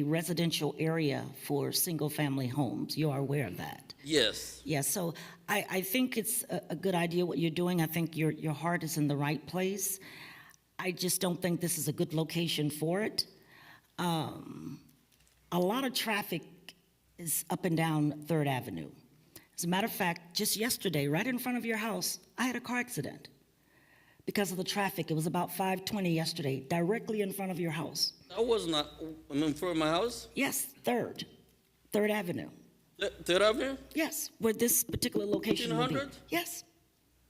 residential area for single-family homes. You are aware of that? Yes. Yes, so I think it's a good idea what you're doing. I think your heart is in the right place. I just don't think this is a good location for it. A lot of traffic is up and down 3rd Avenue. As a matter of fact, just yesterday, right in front of your house, I had a car accident because of the traffic. It was about 5:20 yesterday, directly in front of your house. That was not in front of my house? Yes, 3rd Avenue. 3rd Avenue? Yes, where this particular location will be. 1500? Yes,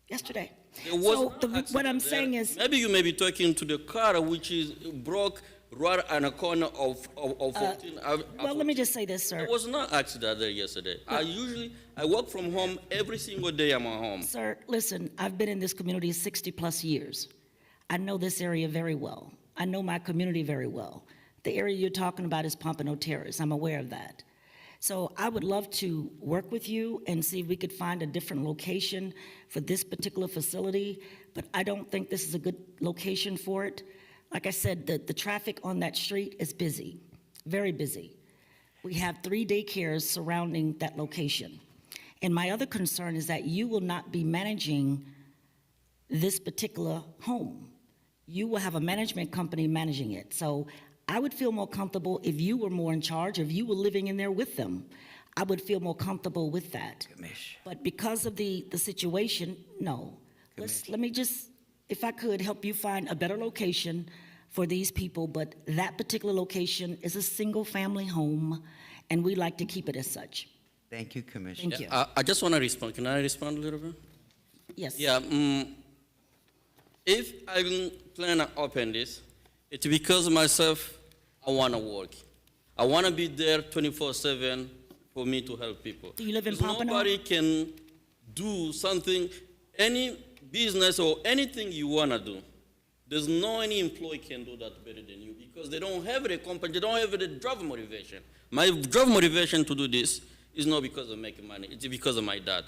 yesterday. There was So no what I'm accident saying there. is, Maybe you may be talking to the car which is broke right on the corner of 14. well, let me just say this, sir. There was no accident there yesterday. I work from home every single day. I'm at home. Sir, listen, I've been in this community 60-plus years. I know this area very well. I know my community very well. The area you're talking about is Pompano Terrace. I'm aware of that. So I would love to work with you and see if we could find a different location for this particular facility, but I don't think this is a good location for it. Like I said, the traffic on that street is busy, very busy. We have 3 daycares surrounding that location. And my other concern is that you will not be managing this particular home. You will have a management company managing it. So I would feel more comfortable if you were more in charge, if you were living in there with them. I would feel more comfortable with that. But because of the situation, no. Let me just, if I could, help you find a better location for these people, but that particular location is a single-family home, and we like to keep it as such. Thank you, Commissioner. Thank you. I just want to respond. Can I respond a little bit? Yes. Yeah. If I plan to open this, it's because myself, I want to work. I want to be there 24/7 for me to help people. Do you live in Because Pompano? nobody can do something, any business or anything you want to do. There's no any employee can do that better than you because they don't have the company, they don't have the driver motivation. My driver motivation to do this is not because of making money, it's because of my dad.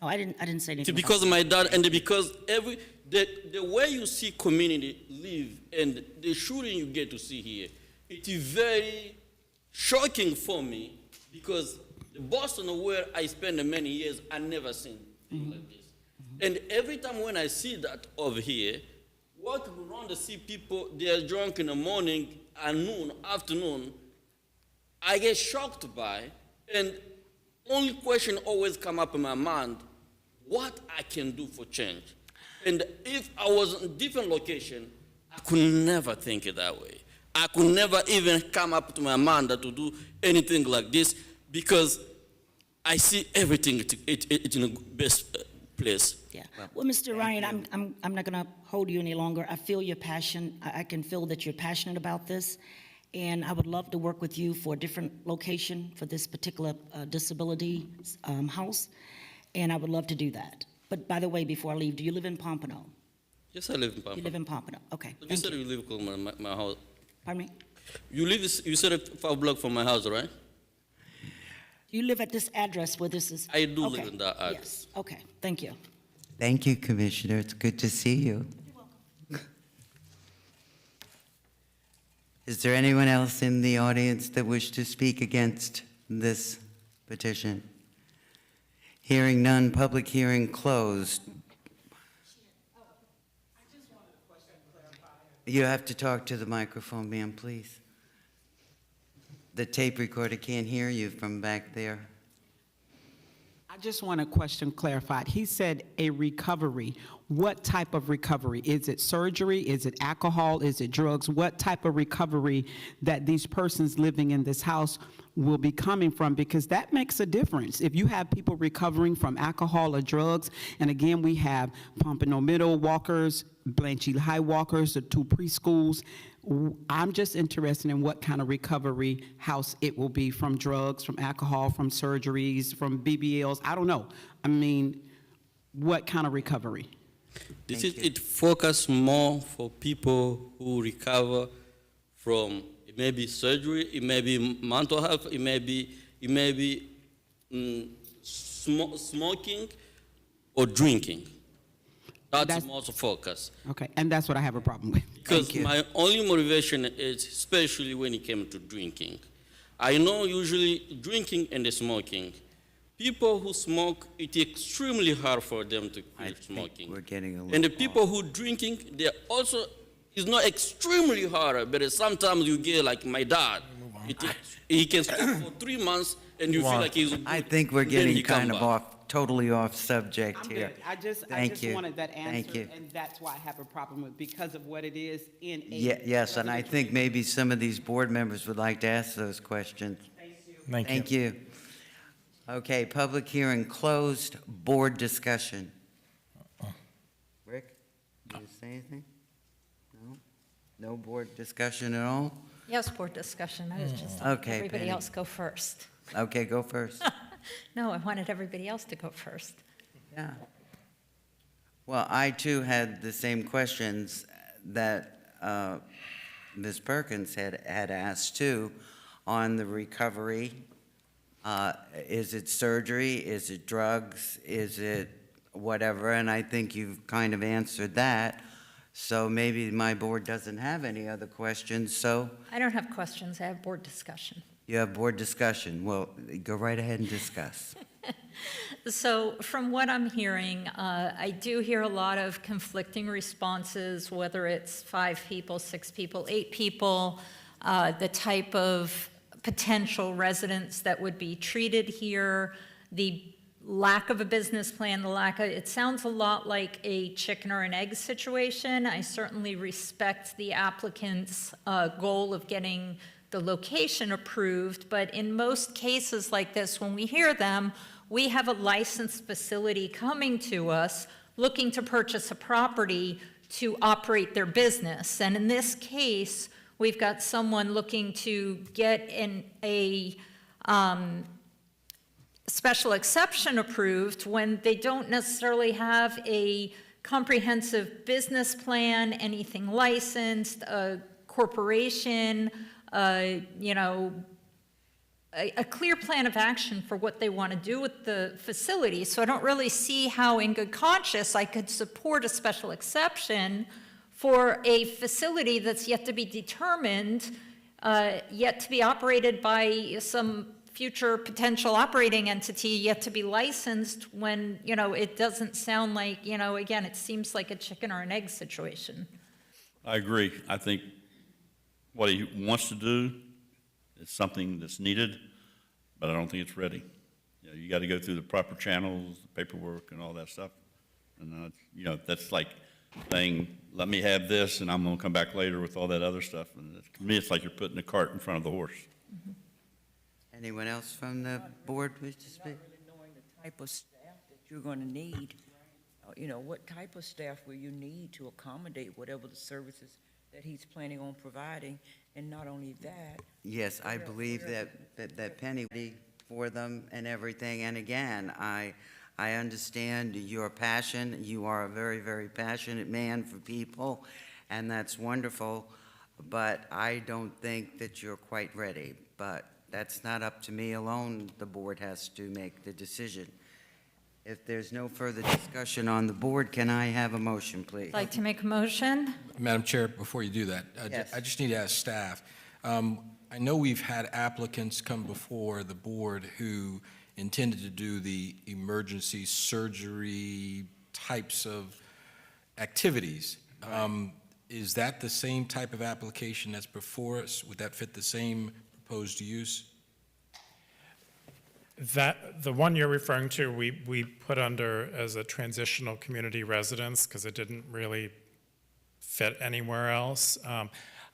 Oh, I didn't say anything. It's about because of that. my dad and because the way you see community live and the shooting you get to see here, it is very shocking for me because Boston, where I spent many years, I never seen things like this. And every time when I see that over here, walking around to see people, they are drunk in the morning, at noon, afternoon, I get shocked by, and only question always come up in my mind, what I can do for change. And if I was in a different location, I could never think it that way. I could never even come up to my mind that to do anything like this because I see everything it's in the best place. Yeah. Well, Mr. Ryan, I'm not going to hold you any longer. I feel your passion. I can feel that you're passionate about this, and I would love to work with you for a different location for this particular disability house, and I would love to do that. But by the way, before I leave, do you live in Pompano? Yes, I live in Pompano. You live in Pompano. Okay. You Thank said you. you live close to my house. Pardon me? You said 5 blocks from my house, right? You live at this address where this is? I do Okay. live in that address. Yes. Okay. Thank you. Thank you, Commissioner. It's good to see you. Is there anyone else in the audience that wish to speak against this petition? Hearing none, public hearing closed. You have to talk to the microphone, ma'am, please. The tape recorder can't hear you from back there. I just want a question clarified. He said a recovery. What type of recovery? Is it surgery? Is it alcohol? Is it drugs? What type of recovery that these persons living in this house will be coming from? Because that makes a difference. If you have people recovering from alcohol or drugs, and again, we have Pompano Middle walkers, Blanchie High walkers, the 2 preschools. I'm just interested in what kind of recovery house it will be from drugs, from alcohol, from surgeries, from BBLs. I don't know. I mean, what kind of recovery? It focus more for people who recover from, it may be surgery, it may be mental health, it may be smoking or drinking. That's most focus. Okay, and that's what I have a problem with. Because my only motivation is, especially when it came to drinking. I know usually drinking and smoking, people who smoke, it's extremely hard for them to quit smoking. We're getting a little And the people who drinking, they also, it's not extremely hard, but sometimes you get like my dad. He can stop for 3 months and you feel like he's good. I think we're and then getting he come kind of back. totally off subject I'm here. good. I just Thank you. wanted that Thank answer, you. and that's why I have a problem with, because of what it is in a. Yes, and I think maybe some of these board members would like to ask those questions. Thank you. Okay, public hearing closed, board discussion. Rick, you want to say anything? No? No board discussion at all? Yes, board discussion. I was just Okay, letting everybody Penny. else go first. Okay, go first. No, I wanted everybody else to go first. Yeah. Well, I too had the same questions that Ms. Perkins had asked too on the recovery. Is it surgery? Is it drugs? Is it whatever? And I think you've kind of answered that. So maybe my board doesn't have any other questions, so I don't have questions. I have board discussion. you have board discussion. Well, go right ahead and discuss. So from what I'm hearing, I do hear a lot of conflicting responses, whether it's 5 people, 6 people, 8 people, the type of potential residents that would be treated here, the lack of a business plan, it sounds a lot like a chicken or an egg situation. I certainly respect the applicant's goal of getting the location approved, but in most cases like this, when we hear them, we have a licensed facility coming to us looking to purchase a property to operate their business. And in this case, we've got someone looking to get a special exception approved when they don't necessarily have a comprehensive business plan, anything licensed, a corporation, you know, a clear plan of action for what they want to do with the facility. So I don't really see how, in good conscience, I could support a special exception for a facility that's yet to be determined, yet to be operated by some future potential operating entity, yet to be licensed, when, you know, it doesn't sound like, you know, again, it seems like a chicken or an egg situation. I agree. I think what he wants to do is something that's needed, but I don't think it's ready. You know, you got to go through the proper channels, the paperwork, and all that stuff. And, you know, that's like saying, let me have this, and I'm going to come back later with all that other stuff. And to me, it's like you're putting the cart in front of the horse. Anyone else from the board wish to speak? Not really knowing the type of staff that you're going to need. You know, what type of staff will you need to accommodate whatever the services that he's planning on providing? And not only that. Yes, I believe that Penny for them and everything. And again, I understand your passion. You are a very, very passionate man for people, and that's wonderful. But I don't think that you're quite ready. But that's not up to me alone. The board has to make the decision. If there's no further discussion on the board, can I have a motion, please? I'd like to make a motion. Madam Chair, before you do that, Yes. I just need to ask staff. I know we've had applicants come before the board who intended to do the emergency surgery types of activities. Is that the same type of application that's before us? Would that fit the same proposed use? That, the one you're referring to, we put under as a transitional community residence because it didn't really fit anywhere else.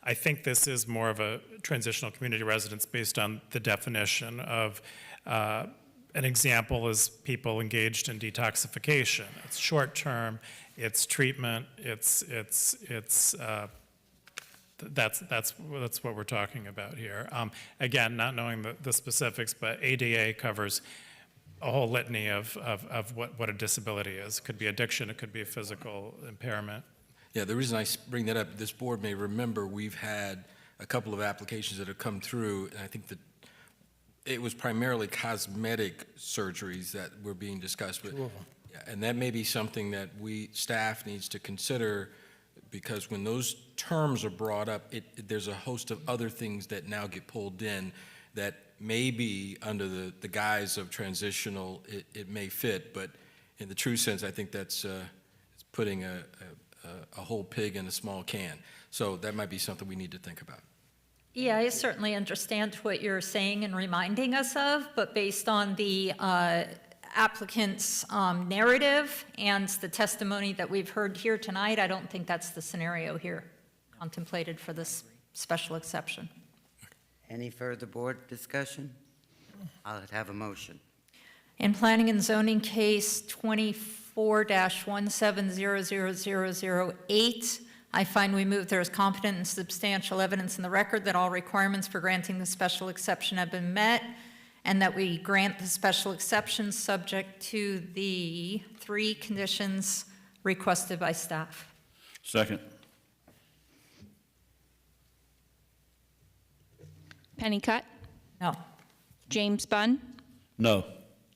I think this is more of a transitional community residence based on the definition of, an example is people engaged in detoxification. It's short-term, it's treatment, that's what we're talking about here. Again, not knowing the specifics, but ADA covers a whole litany of what a disability is. It could be addiction, it could be a physical impairment. Yeah, the reason I bring that up, this board may remember we've had a couple of applications that have come through, and I think that it was primarily cosmetic surgeries that were being discussed. But, yeah, and that may be something that staff needs to consider, because when those terms are brought up, there's a host of other things that now get pulled in that may be under the guise of transitional, it may fit, but in the true sense, I think that's it's putting a whole pig in a small can. So that might be something we need to think about. Yeah, I certainly understand what you're saying and reminding us of, but based on the applicant's narrative and the testimony that we've heard here tonight, I don't think that's the scenario here contemplated for this special exception. Any further board discussion? I'll have a motion. In planning and zoning case 24-17000008, I find we move there is competent and substantial evidence in the record that all requirements for granting the special exception have been met, and that we grant the special exception subject to the 3 conditions requested by staff. Second. Penny Cutt, No. James Bunn, No.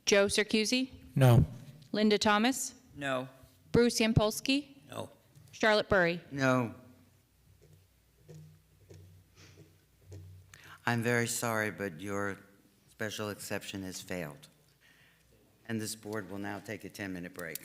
Joe Circusi, No. Linda Thomas, No. Bruce Yampolsky, No. Charlotte Burry. No. I'm very sorry, but your special exception has failed. And this board will now take a 10-minute break.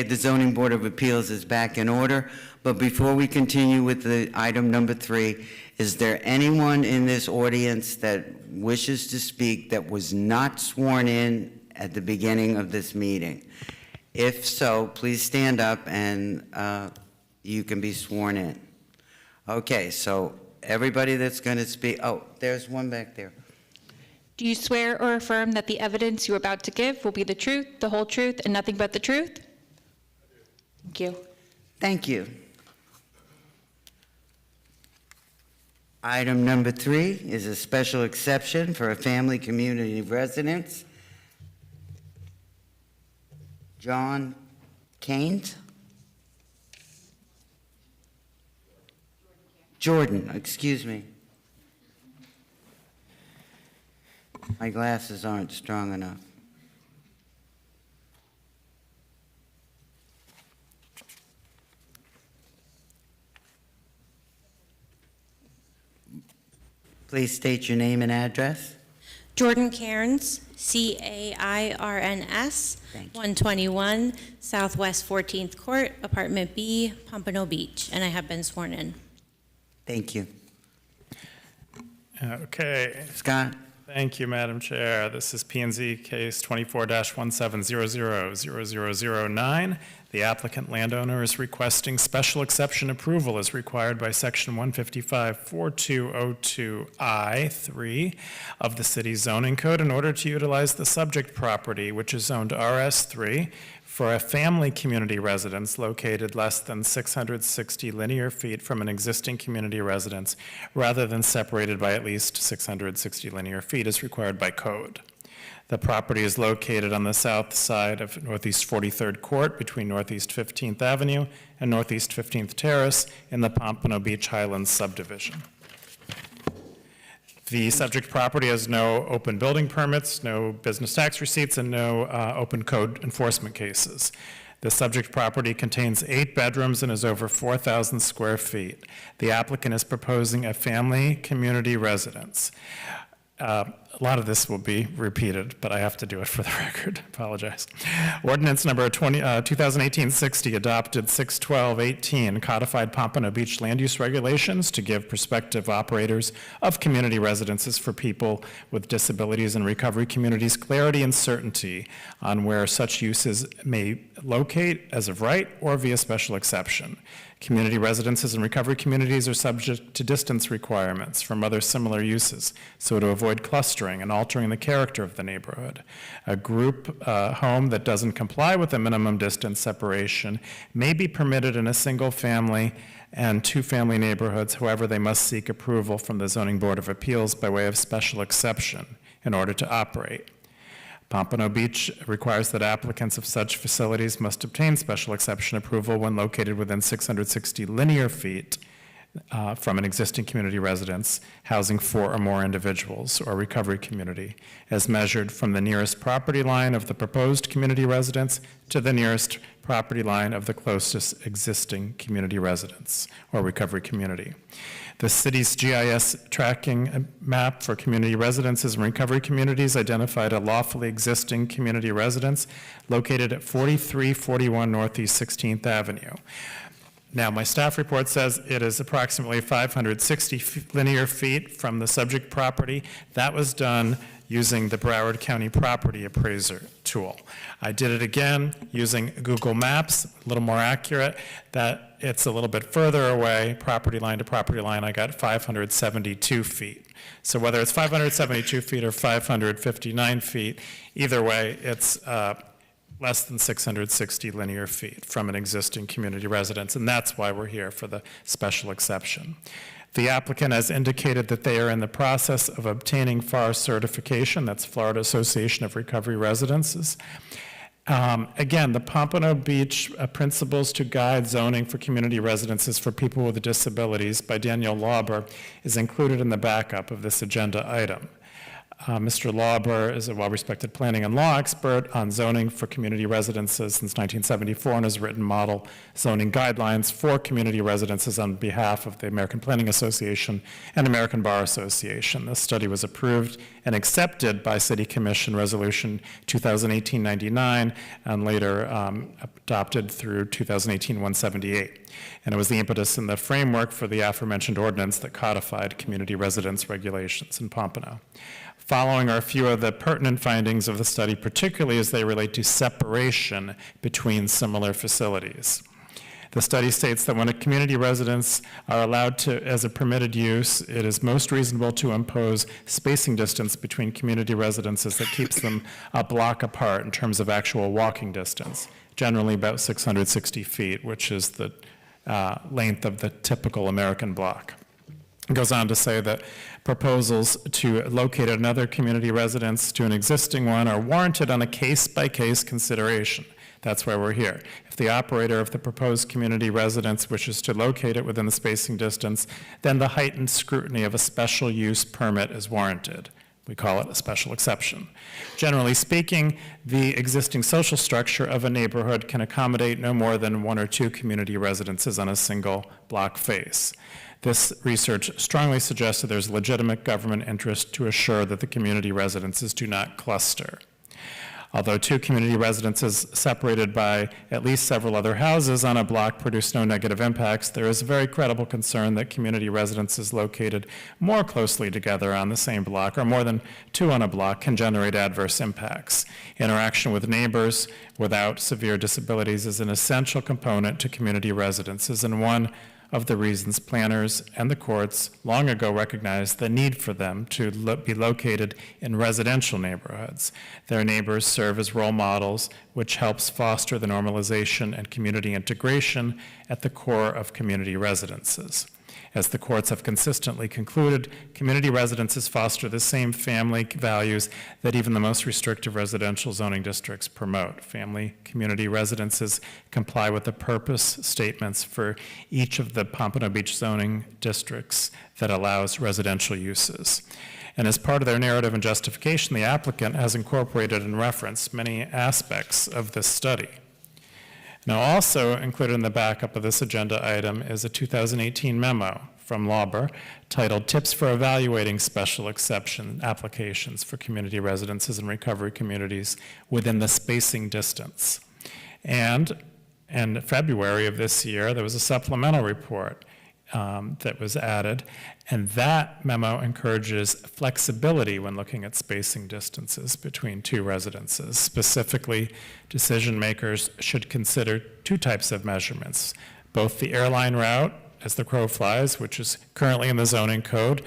Okay, the Zoning Board of Appeals is back in order, but before we continue with the item number 3, is there anyone in this audience that wishes to speak that was not sworn in at the beginning of this meeting? If so, please stand up and you can be sworn in. Okay, so everybody that's going to speak, oh, there's one back there. Do you swear or affirm that the evidence you're about to give will be the truth, the whole truth, and nothing but the truth? Thank you. Thank you. Item number 3 is a special exception for a family community residence. John Keynes? Jordan, excuse me. My glasses aren't strong enough. Please state your name and address. Jordan Cairns, Cairns, Thank you. 121 Southwest 14th Court, Apartment B, Pompano Beach, and I have been sworn in. Thank you. Okay. Scott? Thank you, Madam Chair. This is P&Z case 24-17000009. The applicant landowner is requesting special exception approval as required by Section 155-4202I-3 of the city's zoning code in order to utilize the subject property, which is zoned RS3, for a family community residence located less than 660 linear feet from an existing community residence, rather than separated by at least 660 linear feet as required by code. The property is located on the south side of Northeast 43rd Court between Northeast 15th Avenue and Northeast 15th Terrace in the Pompano Beach Highlands subdivision. The subject property has no open building permits, no business tax receipts, and no open code enforcement cases. The subject property contains 8 bedrooms and is over 4,000 square feet. The applicant is proposing a family community residence. A lot of this will be repeated, but I have to do it for the record. Apologize. Ordinance number 2018-60 adopted 6/12/18 codified Pompano Beach land use regulations to give prospective operators of community residences for people with disabilities and recovery communities clarity and certainty on where such uses may locate as of right or via special exception. Community residences and recovery communities are subject to distance requirements from other similar uses, so to avoid clustering and altering the character of the neighborhood. A group home that doesn't comply with a minimum distance separation may be permitted in a single family and 2-family neighborhoods. However, they must seek approval from the Zoning Board of Appeals by way of special exception in order to operate. Pompano Beach requires that applicants of such facilities must obtain special exception approval when located within 660 linear feet from an existing community residence housing 4 or more individuals or recovery community, as measured from the nearest property line of the proposed community residence to the nearest property line of the closest existing community residence or recovery community. The city's GIS tracking map for community residences and recovery communities identified a lawfully existing community residence located at 4341 Northeast 16th Avenue. Now, my staff report says it is approximately 560 linear feet from the subject property. That was done using the Broward County Property Appraiser tool. I did it again using Google Maps, a little more accurate, that it's a little bit further away, property line to property line, I got 572 feet. So whether it's 572 feet or 559 feet, either way, it's less than 660 linear feet from an existing community residence, and that's why we're here for the special exception. The applicant has indicated that they are in the process of obtaining FAR certification, that's Florida Association of Recovery Residences. Again, the Pompano Beach Principles to Guide Zoning for Community Residences for People with Disabilities by Daniel Lauber is included in the backup of this agenda item. Mr. Lauber is a well-respected planning and law expert on zoning for community residences since 1974 and has written model zoning guidelines for community residences on behalf of the American Planning Association and American Bar Association. This study was approved and accepted by City Commission Resolution 2018-99 and later adopted through 2018-178. And it was the impetus and the framework for the aforementioned ordinance that codified community residence regulations in Pompano. Following are a few of the pertinent findings of the study, particularly as they relate to separation between similar facilities. The study states that when a community residents are allowed to, as a permitted use, it is most reasonable to impose spacing distance between community residences that keeps them a block apart in terms of actual walking distance, generally about 660 feet, which is the length of the typical American block. It goes on to say that proposals to locate another community residence to an existing one are warranted on a case-by-case consideration. That's why we're here. If the operator of the proposed community residence wishes to locate it within the spacing distance, then the heightened scrutiny of a special use permit is warranted. We call it a special exception. Generally speaking, the existing social structure of a neighborhood can accommodate no more than 1 or 2 community residences on a single block face. This research strongly suggests that there's legitimate government interest to assure that the community residences do not cluster. Although 2 community residences separated by at least several other houses on a block produce no negative impacts, there is a very credible concern that community residences located more closely together on the same block, or more than 2 on a block, can generate adverse impacts. Interaction with neighbors without severe disabilities is an essential component to community residences, and one of the reasons planners and the courts long ago recognized the need for them to be located in residential neighborhoods. Their neighbors serve as role models, which helps foster the normalization and community integration at the core of community residences. As the courts have consistently concluded, community residences foster the same family values that even the most restrictive residential zoning districts promote. Family community residences comply with the purpose statements for each of the Pompano Beach zoning districts that allows residential uses. And as part of their narrative and justification, the applicant has incorporated and referenced many aspects of this study. Now, also included in the backup of this agenda item is a 2018 memo from Lauber titled Tips for Evaluating Special Exception Applications for Community Residences and Recovery Communities Within the Spacing Distance. And in February of this year, there was a supplemental report that was added, and that memo encourages flexibility when looking at spacing distances between 2 residences. Specifically, decision makers should consider 2 types of measurements, both the airline route, as the crow flies, which is currently in the zoning code,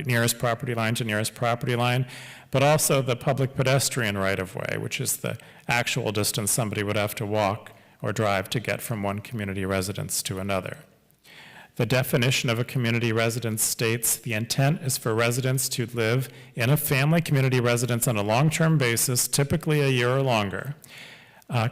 nearest property line to nearest property line, but also the public pedestrian right-of-way, which is the actual distance somebody would have to walk or drive to get from one community residence to another. The definition of a community residence states the intent is for residents to live in a family community residence on a long-term basis, typically a year or longer.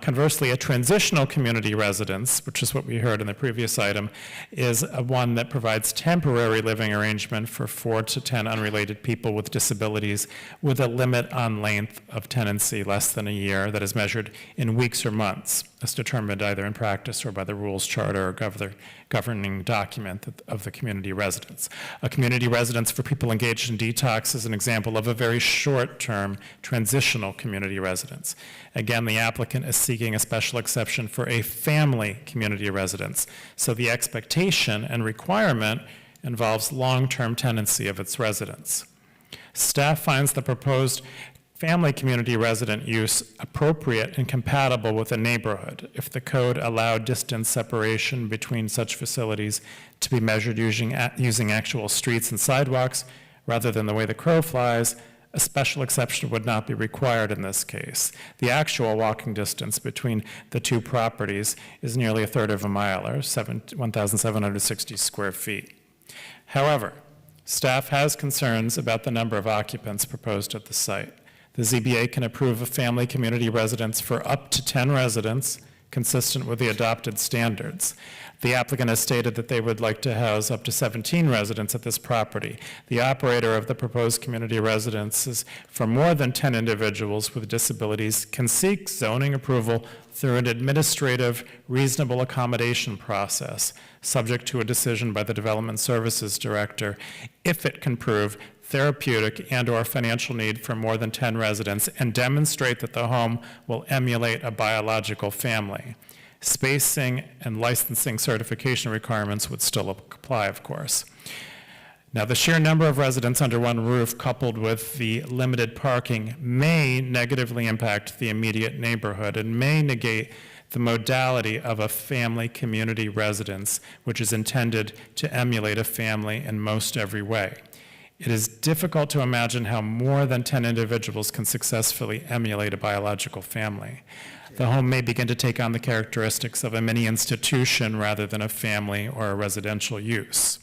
Conversely, a transitional community residence, which is what we heard in the previous item, is one that provides temporary living arrangement for 4 to 10 unrelated people with disabilities with a limit on length of tenancy less than a year that is measured in weeks or months, as determined either in practice or by the rules, charter, or governing document of the community residence. A community residence for people engaged in detox is an example of a very short-term transitional community residence. Again, the applicant is seeking a special exception for a family community residence. So the expectation and requirement involves long-term tenancy of its residents. Staff finds the proposed family community resident use appropriate and compatible with a neighborhood if the code allowed distance separation between such facilities to be measured using actual streets and sidewalks rather than the way the crow flies. A special exception would not be required in this case. The actual walking distance between the 2 properties is nearly 1/3 of a mile, or 1,760 square feet. However, staff has concerns about the number of occupants proposed at the site. The ZBA can approve a family community residence for up to 10 residents consistent with the adopted standards. The applicant has stated that they would like to house up to 17 residents at this property. The operator of the proposed community residences for more than 10 individuals with disabilities can seek zoning approval through an administrative reasonable accommodation process, subject to a decision by the Development Services Director, if it can prove therapeutic and/or financial need for more than 10 residents and demonstrate that the home will emulate a biological family. Spacing and licensing certification requirements would still apply, of course. Now, the sheer number of residents under one roof coupled with the limited parking may negatively impact the immediate neighborhood and may negate the modality of a family community residence, which is intended to emulate a family in most every way. It is difficult to imagine how more than 10 individuals can successfully emulate a biological family. The home may begin to take on the characteristics of a mini institution rather than a family or a residential use.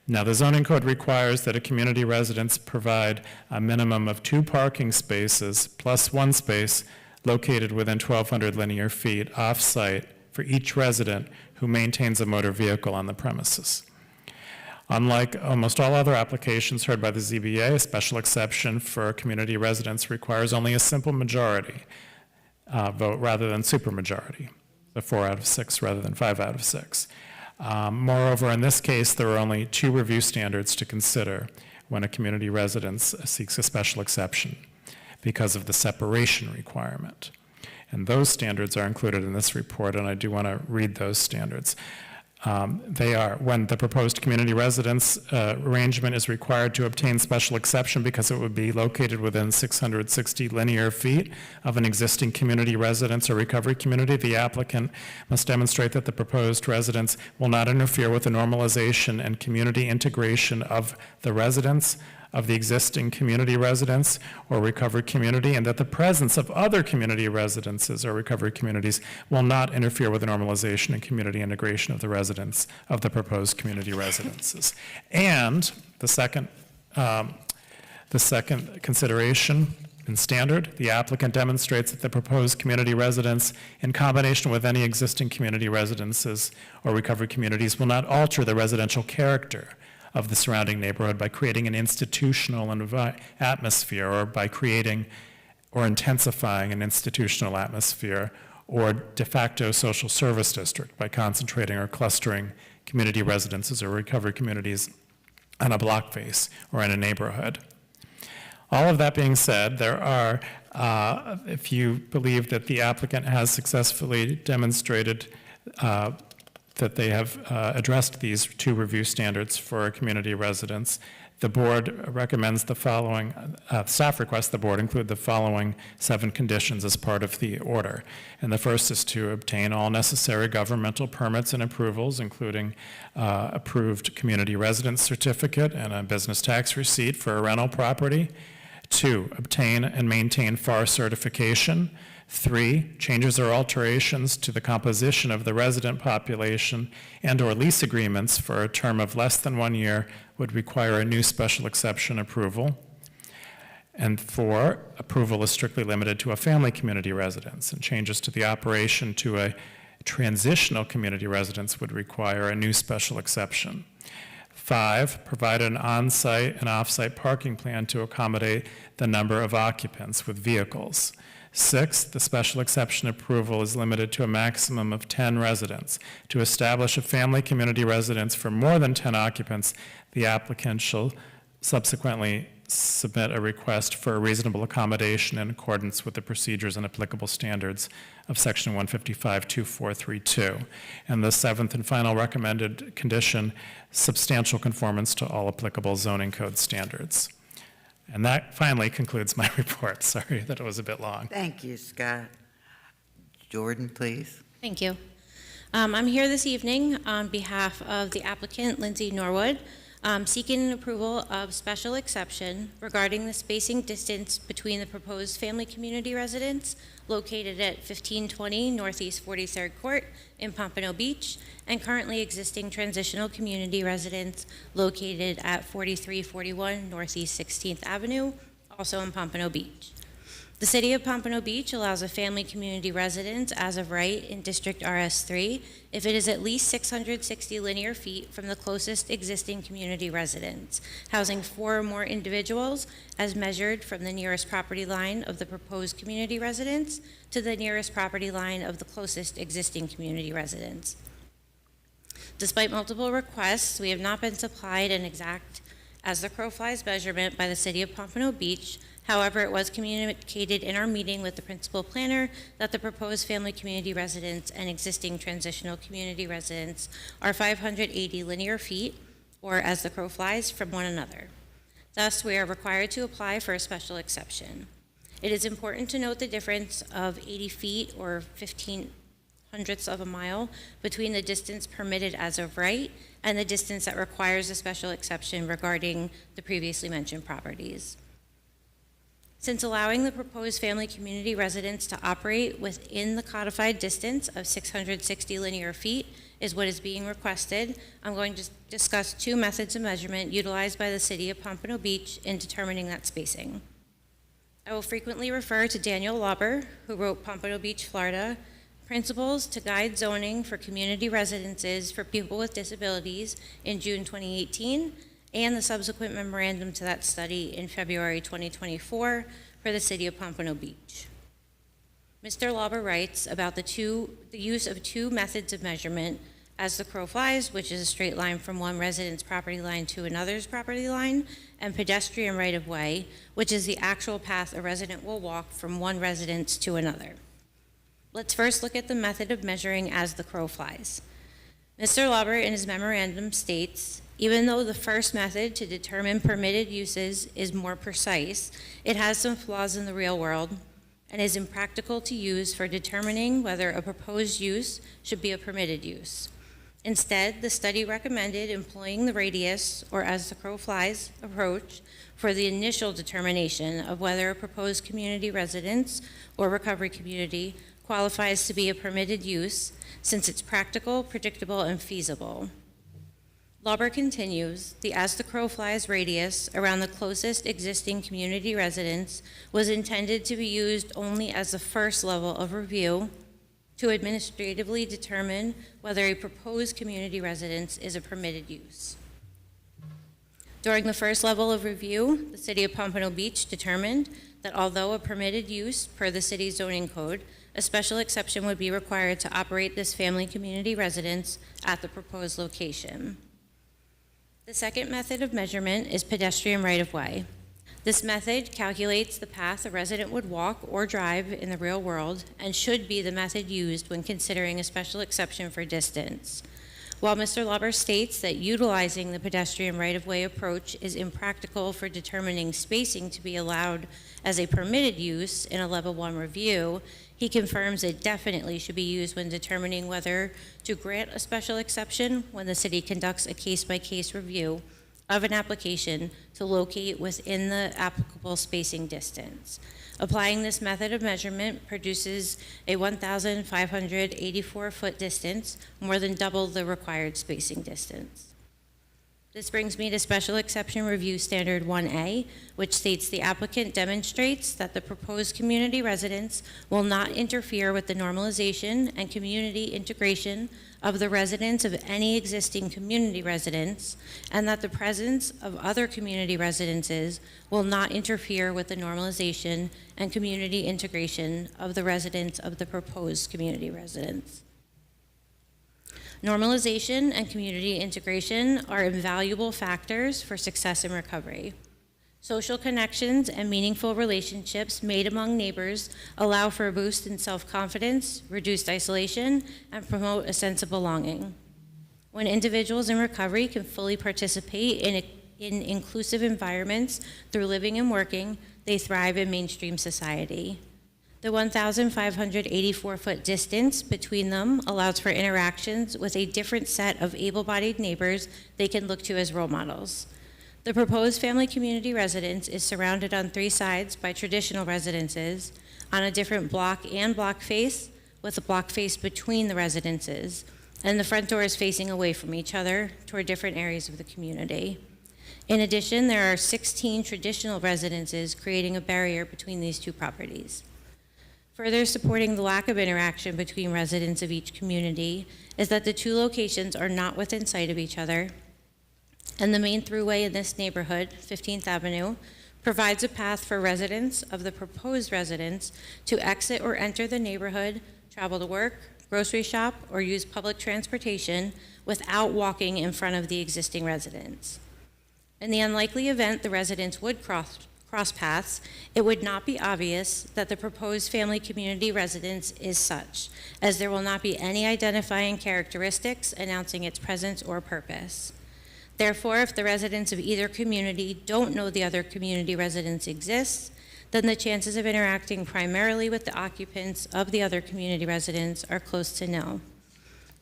Now, the zoning code requires that a community residence provide a minimum of 2 parking spaces plus 1 space located within 1,200 linear feet off-site for each resident who maintains a motor vehicle on the premises. Unlike almost all other applications heard by the ZBA, a special exception for a community residence requires only a simple majority vote rather than supermajority, so 4 out of 6 rather than 5 out of 6. Moreover, in this case, there are only 2 review standards to consider when a community residence seeks a special exception because of the separation requirement. And those standards are included in this report, and I do want to read those standards. They are, when the proposed community residence arrangement is required to obtain special exception because it would be located within 660 linear feet of an existing community residence or recovery community, the applicant must demonstrate that the proposed residence will not interfere with the normalization and community integration of the residents of the existing community residence or recovery community, and that the presence of other community residences or recovery communities will not interfere with the normalization and community integration of the residents of the proposed community residences. And the second consideration and standard, the applicant demonstrates that the proposed community residence, in combination with any existing community residences or recovery communities, will not alter the residential character of the surrounding neighborhood by creating an institutional atmosphere, or by creating or intensifying an institutional atmosphere, or de facto social service district by concentrating or clustering community residences or recovery communities on a block face or in a neighborhood. All of that being said, there are, if you believe that the applicant has successfully demonstrated that they have addressed these 2 review standards for a community residence, the board recommends the following, staff requests the board include the following 7 conditions as part of the order. And the first is to obtain all necessary governmental permits and approvals, including approved community residence certificate and a business tax receipt for a rental property. 2, obtain and maintain FAR certification. 3, changes or alterations to the composition of the resident population and/or lease agreements for a term of less than 1 year would require a new special exception approval. And 4, approval is strictly limited to a family community residence, and changes to the operation to a transitional community residence would require a new special exception. 5, provide an on-site and off-site parking plan to accommodate the number of occupants with vehicles. 6, the special exception approval is limited to a maximum of 10 residents. To establish a family community residence for more than 10 occupants, the applicant shall subsequently submit a request for a reasonable accommodation in accordance with the procedures and applicable standards of Section 155-2432. And the 7th and final recommended condition, substantial conformance to all applicable zoning code standards. And that finally concludes my report. Sorry that it was a bit long. Thank you, Scott. Jordan, please. Thank you. I'm here this evening on behalf of the applicant, Lindsay Norwood, seeking approval of special exception regarding the spacing distance between the proposed family community residence located at 1520 Northeast 43rd Court in Pompano Beach, and currently existing transitional community residence located at 4341 Northeast 16th Avenue, also in Pompano Beach. The City of Pompano Beach allows a family community residence as of right in District RS3 if it is at least 660 linear feet from the closest existing community residence, housing 4 or more individuals as measured from the nearest property line of the proposed community residence to the nearest property line of the closest existing community residence. Despite multiple requests, we have not been supplied an exact as the crow flies measurement by the City of Pompano Beach. However, it was communicated in our meeting with the principal planner that the proposed family community residence and existing transitional community residence are 580 linear feet, or as the crow flies, from one another. Thus, we are required to apply for a special exception. It is important to note the difference of 80 feet, or 15/100ths of a mile, between the distance permitted as of right and the distance that requires a special exception regarding the previously mentioned properties. Since allowing the proposed family community residence to operate within the codified distance of 660 linear feet is what is being requested, I'm going to discuss 2 methods of measurement utilized by the City of Pompano Beach in determining that spacing. I will frequently refer to Daniel Lauber, who wrote Pompano Beach, Florida, Principles to Guide Zoning for Community Residences for People with Disabilities in June 2018, and the subsequent memorandum to that study in February 2024 for the City of Pompano Beach. Mr. Lauber writes about the use of 2 methods of measurement: as the crow flies, which is a straight line from one resident's property line to another's property line, and pedestrian right-of-way, which is the actual path a resident will walk from one residence to another. Let's first look at the method of measuring as the crow flies. Mr. Lauber in his memorandum states, even though the first method to determine permitted uses is more precise, it has some flaws in the real world and is impractical to use for determining whether a proposed use should be a permitted use. Instead, the study recommended employing the radius, or as the crow flies, approach for the initial determination of whether a proposed community residence or recovery community qualifies to be a permitted use, since it's practical, predictable, and feasible. Lauber continues, the as the crow flies radius around the closest existing community residence was intended to be used only as the first level of review to administratively determine whether a proposed community residence is a permitted use. During the first level of review, the City of Pompano Beach determined that although a permitted use per the city's zoning code, a special exception would be required to operate this family community residence at the proposed location. The second method of measurement is pedestrian right-of-way. This method calculates the path a resident would walk or drive in the real world and should be the method used when considering a special exception for distance. While Mr. Lauber states that utilizing the pedestrian right-of-way approach is impractical for determining spacing to be allowed as a permitted use in a level 1 review, he confirms it definitely should be used when determining whether to grant a special exception when the city conducts a case-by-case review of an application to locate within the applicable spacing distance. Applying this method of measurement produces a 1,584-foot distance, more than double the required spacing distance. This brings me to Special Exception Review Standard 1A, which states the applicant demonstrates that the proposed community residence will not interfere with the normalization and community integration of the residents of any existing community residence, and that the presence of other community residences will not interfere with the normalization and community integration of the residents of the proposed community residence. Normalization and community integration are invaluable factors for success in recovery. Social connections and meaningful relationships made among neighbors allow for a boost in self-confidence, reduced isolation, and promote a sense of belonging. When individuals in recovery can fully participate in inclusive environments through living and working, they thrive in mainstream society. The 1,584-foot distance between them allows for interactions with a different set of able-bodied neighbors they can look to as role models. The proposed family community residence is surrounded on 3 sides by traditional residences on a different block and block face, with a block face between the residences, and the front door is facing away from each other toward different areas of the community. In addition, there are 16 traditional residences, creating a barrier between these two properties. Further supporting the lack of interaction between residents of each community is that the two locations are not within sight of each other, and the main throughway in this neighborhood, 15th Avenue, provides a path for residents of the proposed residence to exit or enter the neighborhood, travel to work, grocery shop, or use public transportation without walking in front of the existing residence. In the unlikely event the residents would cross paths, it would not be obvious that the proposed family community residence is such, as there will not be any identifying characteristics announcing its presence or purpose. Therefore, if the residents of either community don't know the other community residence exists, then the chances of interacting primarily with the occupants of the other community residence are close to nil.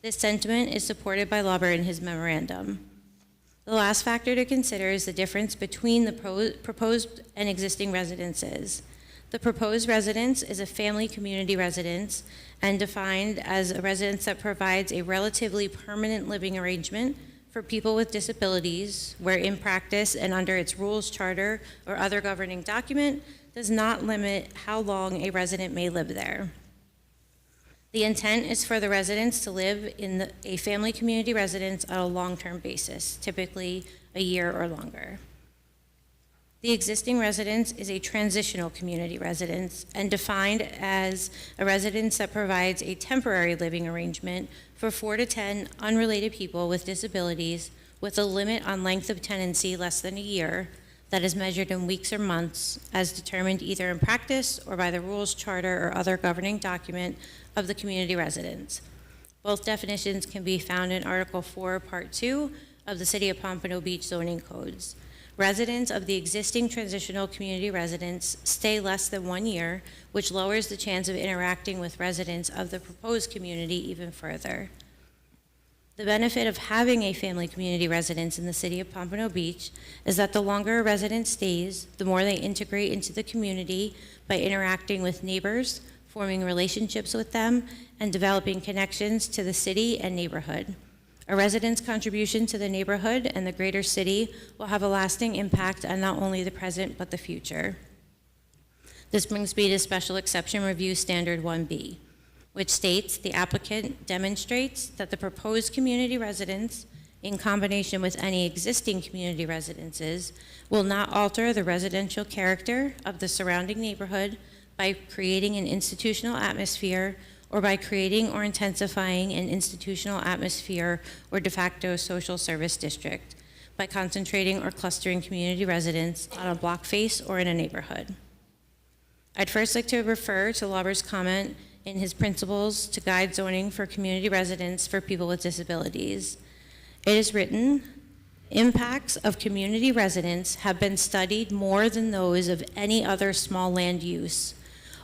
This sentiment is supported by Lauber in his memorandum. The last factor to consider is the difference between the proposed and existing residences. The proposed residence is a family community residence and defined as a residence that provides a relatively permanent living arrangement for people with disabilities, where in practice and under its rules, charter, or other governing document, does not limit how long a resident may live there. The intent is for the residents to live in a family community residence on a long-term basis, typically a year or longer. The existing residence is a transitional community residence and defined as a residence that provides a temporary living arrangement for 4 to 10 unrelated people with disabilities, with a limit on length of tenancy less than a year that is measured in weeks or months, as determined either in practice or by the rules, charter, or other governing document of the community residence. Both definitions can be found in Article 4, Part 2 of the City of Pompano Beach zoning codes. Residents of the existing transitional community residence stay less than 1 year, which lowers the chance of interacting with residents of the proposed community even further. The benefit of having a family community residence in the City of Pompano Beach is that the longer a resident stays, the more they integrate into the community by interacting with neighbors, forming relationships with them, and developing connections to the city and neighborhood. A resident's contribution to the neighborhood and the greater city will have a lasting impact on not only the present but the future. This brings me to Special Exception Review Standard 1B, which states the applicant demonstrates that the proposed community residence, in combination with any existing community residences, will not alter the residential character of the surrounding neighborhood by creating an institutional atmosphere or by creating or intensifying an institutional atmosphere or de facto social service district, by concentrating or clustering community residents on a block face or in a neighborhood. I'd first like to refer to Lauber's comment in his principles to guide zoning for community residents for people with disabilities. It is written, impacts of community residents have been studied more than those of any other small land use.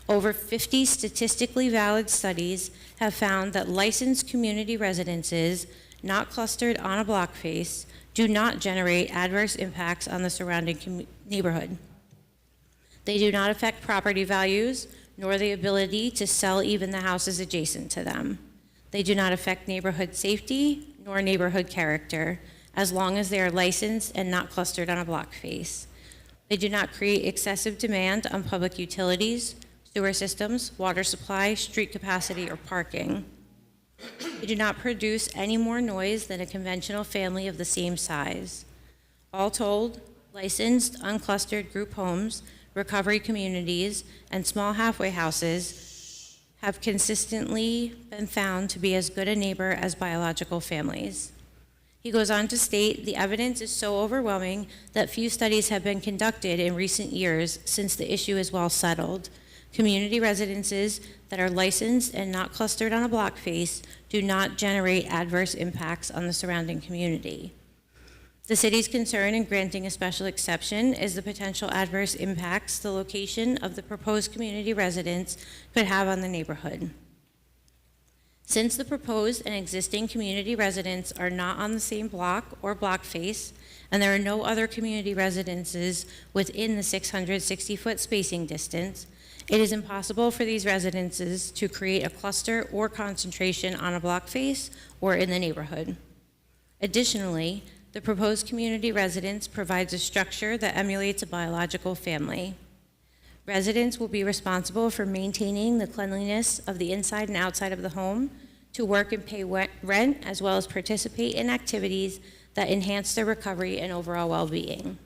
Over 50 statistically valid studies have found that licensed community residences, not clustered on a block face, do not generate adverse impacts on the surrounding neighborhood. They do not affect property values, nor the ability to sell even the houses adjacent to them. They do not affect neighborhood safety, nor neighborhood character, as long as they are licensed and not clustered on a block face. They do not create excessive demand on public utilities, sewer systems, water supply, street capacity, or parking. They do not produce any more noise than a conventional family of the same size. All told, licensed, unclustered group homes, recovery communities, and small halfway houses have consistently been found to be as good a neighbor as biological families. He goes on to state, the evidence is so overwhelming that few studies have been conducted in recent years since the issue is well settled. Community residences that are licensed and not clustered on a block face do not generate adverse impacts on the surrounding community. The city's concern in granting a special exception is the potential adverse impacts the location of the proposed community residence could have on the neighborhood. Since the proposed and existing community residents are not on the same block or block face, and there are no other community residences within the 660-foot spacing distance, it is impossible for these residences to create a cluster or concentration on a block face or in the neighborhood. Additionally, the proposed community residence provides a structure that emulates a biological family. Residents will be responsible for maintaining the cleanliness of the inside and outside of the home, to work and pay rent, as well as participate in activities that enhance their recovery and overall well-being.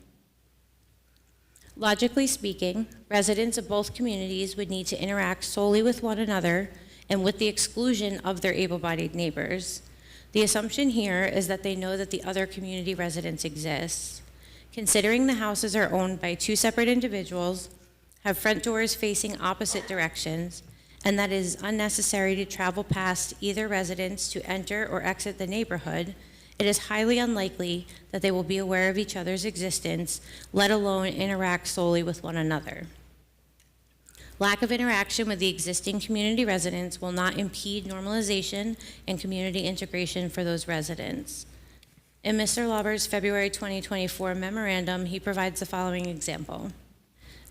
Logically speaking, residents of both communities would need to interact solely with one another and with the exclusion of their able-bodied neighbors. The assumption here is that they know that the other community residence exists. Considering the houses are owned by two separate individuals, have front doors facing opposite directions, and that it is unnecessary to travel past either residence to enter or exit the neighborhood, it is highly unlikely that they will be aware of each other's existence, let alone interact solely with one another. Lack of interaction with the existing community residents will not impede normalization and community integration for those residents. In Mr. Lauber's February 2024 memorandum, he provides the following example.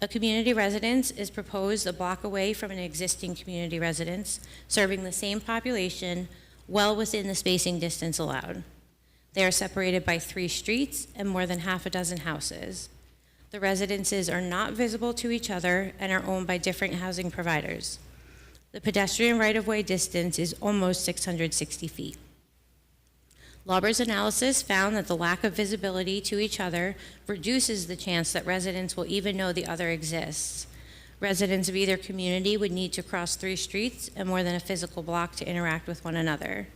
A community residence is proposed a block away from an existing community residence, serving the same population well within the spacing distance allowed. They are separated by 3 streets and more than half a dozen houses. The residences are not visible to each other and are owned by different housing providers. The pedestrian right-of-way distance is almost 660 feet. Lauber's analysis found that the lack of visibility to each other reduces the chance that residents will even know the other exists. Residents of either community would need to cross 3 streets and more than a physical block to interact with one another.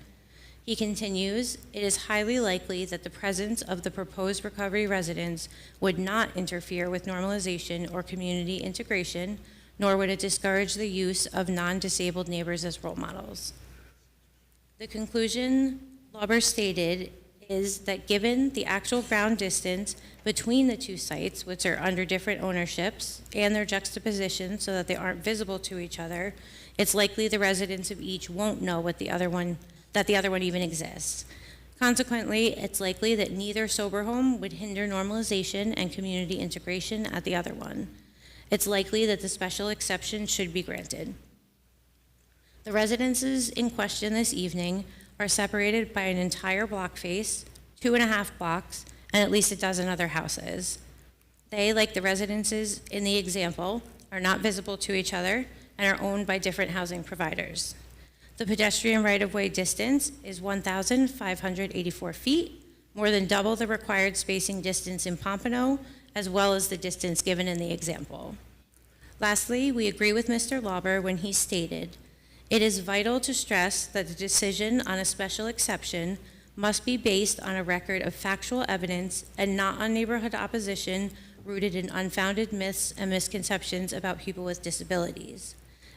He continues, it is highly likely that the presence of the proposed recovery residence would not interfere with normalization or community integration, nor would it discourage the use of non-disabled neighbors as role models. The conclusion Lauber stated is that given the actual ground distance between the 2 sites, which are under different ownerships, and their juxtaposition so that they aren't visible to each other, it's likely the residents of each won't know that the other one even exists. Consequently, it's likely that neither sober home would hinder normalization and community integration at the other one. It's likely that the special exception should be granted. The residences in question this evening are separated by an entire block face, 2.5 blocks, and at least a dozen other houses. They, like the residences in the example, are not visible to each other and are owned by different housing providers. The pedestrian right-of-way distance is 1,584 feet, more than double the required spacing distance in Pompano, as well as the distance given in the example. Lastly, we agree with Mr. Lauber when he stated, it is vital to stress that the decision on a special exception must be based on a record of factual evidence and not on neighborhood opposition rooted in unfounded myths and misconceptions about people with disabilities.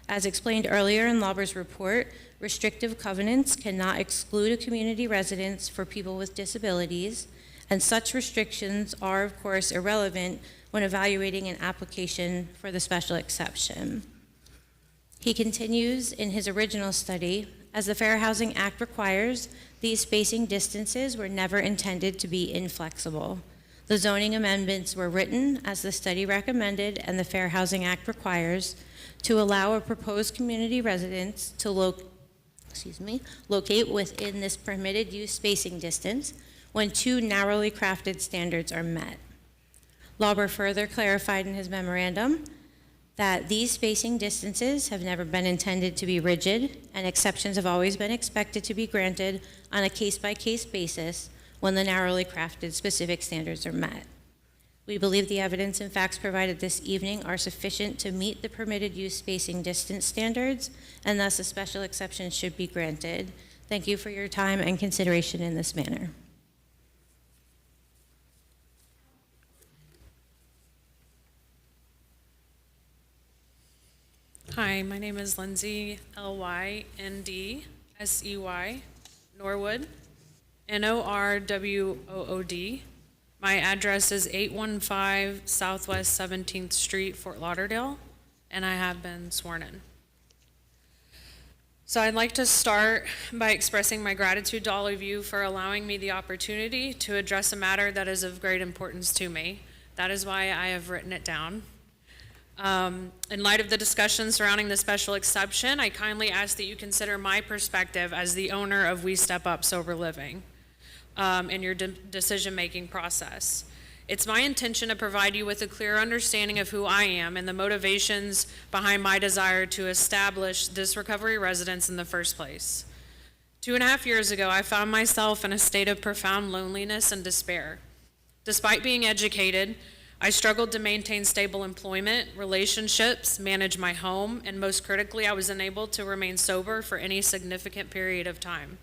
As explained earlier in Lauber's report, restrictive covenants cannot exclude a community residence for people with disabilities, and such restrictions are, of course, irrelevant when evaluating an application for the special exception. He continues in his original study, as the Fair Housing Act requires, these spacing distances were never intended to be inflexible. The zoning amendments were written, as the study recommended and the Fair Housing Act requires, to allow a proposed community residence to locate within this permitted use spacing distance when 2 narrowly crafted standards are met. Lauber further clarified in his memorandum that these spacing distances have never been intended to be rigid, and exceptions have always been expected to be granted on a case-by-case basis when the narrowly crafted specific standards are met. We believe the evidence and facts provided this evening are sufficient to meet the permitted use spacing distance standards, and thus a special exception should be granted. Thank you for your time and consideration in this manner. Hi, my name is Lindsay, L-Y-N-D-S-E-Y, Norwood, Norwood. My address is 815 Southwest 17th Street, Fort Lauderdale, and I have been sworn in. So I'd like to start by expressing my gratitude to all of you for allowing me the opportunity to address a matter that is of great importance to me. That is why I have written it down. In light of the discussion surrounding the special exception, I kindly ask that you consider my perspective as the owner of We Step Up Sober Living. in your decision-making process. It's my intention to provide you with a clear understanding of who I am and the motivations behind my desire to establish this recovery residence in the first place. 2.5 years ago, I found myself in a state of profound loneliness and despair. Despite being educated, I struggled to maintain stable employment, relationships, manage my home, and most critically, I was unable to remain sober for any significant period of time.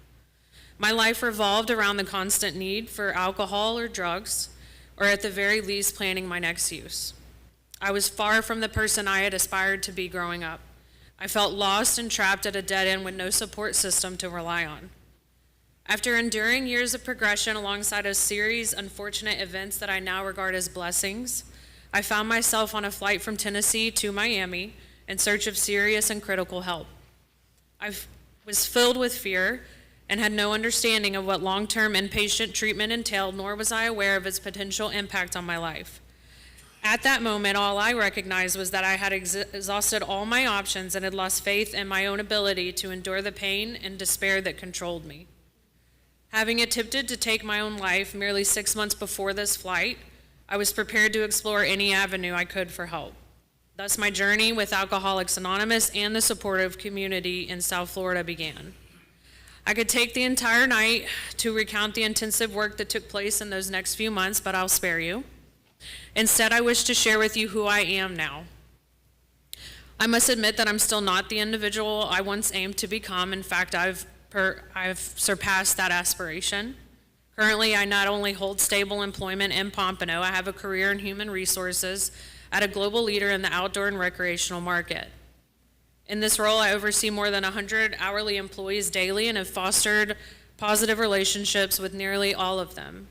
My life revolved around the constant need for alcohol or drugs, or at the very least, planning my next use. I was far from the person I had aspired to be growing up. I felt lost and trapped at a dead end with no support system to rely on. After enduring years of progression alongside a series of unfortunate events that I now regard as blessings, I found myself on a flight from Tennessee to Miami in search of serious and critical help. I was filled with fear and had no understanding of what long-term inpatient treatment entailed, nor was I aware of its potential impact on my life. At that moment, all I recognized was that I had exhausted all my options and had lost faith in my own ability to endure the pain and despair that controlled me. Having attempted to take my own life merely 6 months before this flight, I was prepared to explore any avenue I could for help. Thus, my journey with Alcoholics Anonymous and the supportive community in South Florida began. I could take the entire night to recount the intensive work that took place in those next few months, but I'll spare you. Instead, I wish to share with you who I am now. I must admit that I'm still not the individual I once aimed to become. In fact, I've surpassed that aspiration. Currently, I not only hold stable employment in Pompano, I have a career in human resources at a global leader in the outdoor and recreational market. In this role, I oversee more than 100 hourly employees daily and have fostered positive relationships with nearly all of them.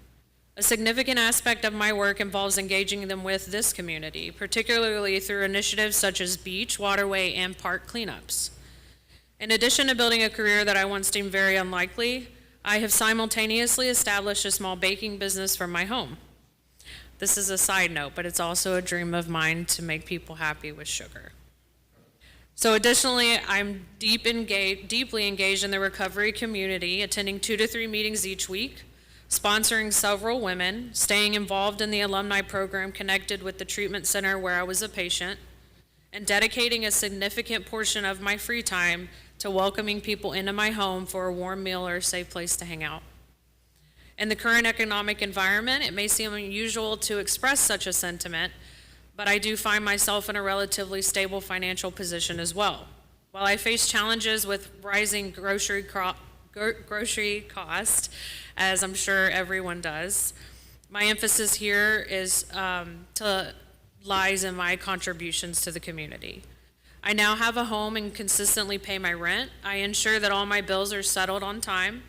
A significant aspect of my work involves engaging them with this community, particularly through initiatives such as beach, waterway, and park cleanups. In addition to building a career that I once deemed very unlikely, I have simultaneously established a small baking business from my home. This is a side note, but it's also a dream of mine to make people happy with sugar. So additionally, I'm deeply engaged in the recovery community, attending 2 to 3 meetings each week, sponsoring several women, staying involved in the alumni program connected with the treatment center where I was a patient, and dedicating a significant portion of my free time to welcoming people into my home for a warm meal or a safe place to hang out. In the current economic environment, it may seem unusual to express such a sentiment, but I do find myself in a relatively stable financial position as well. While I face challenges with rising grocery cost, as I'm sure everyone does, my emphasis here lies in my contributions to the community. I now have a home and consistently pay my rent. I ensure that all my bills are settled on time.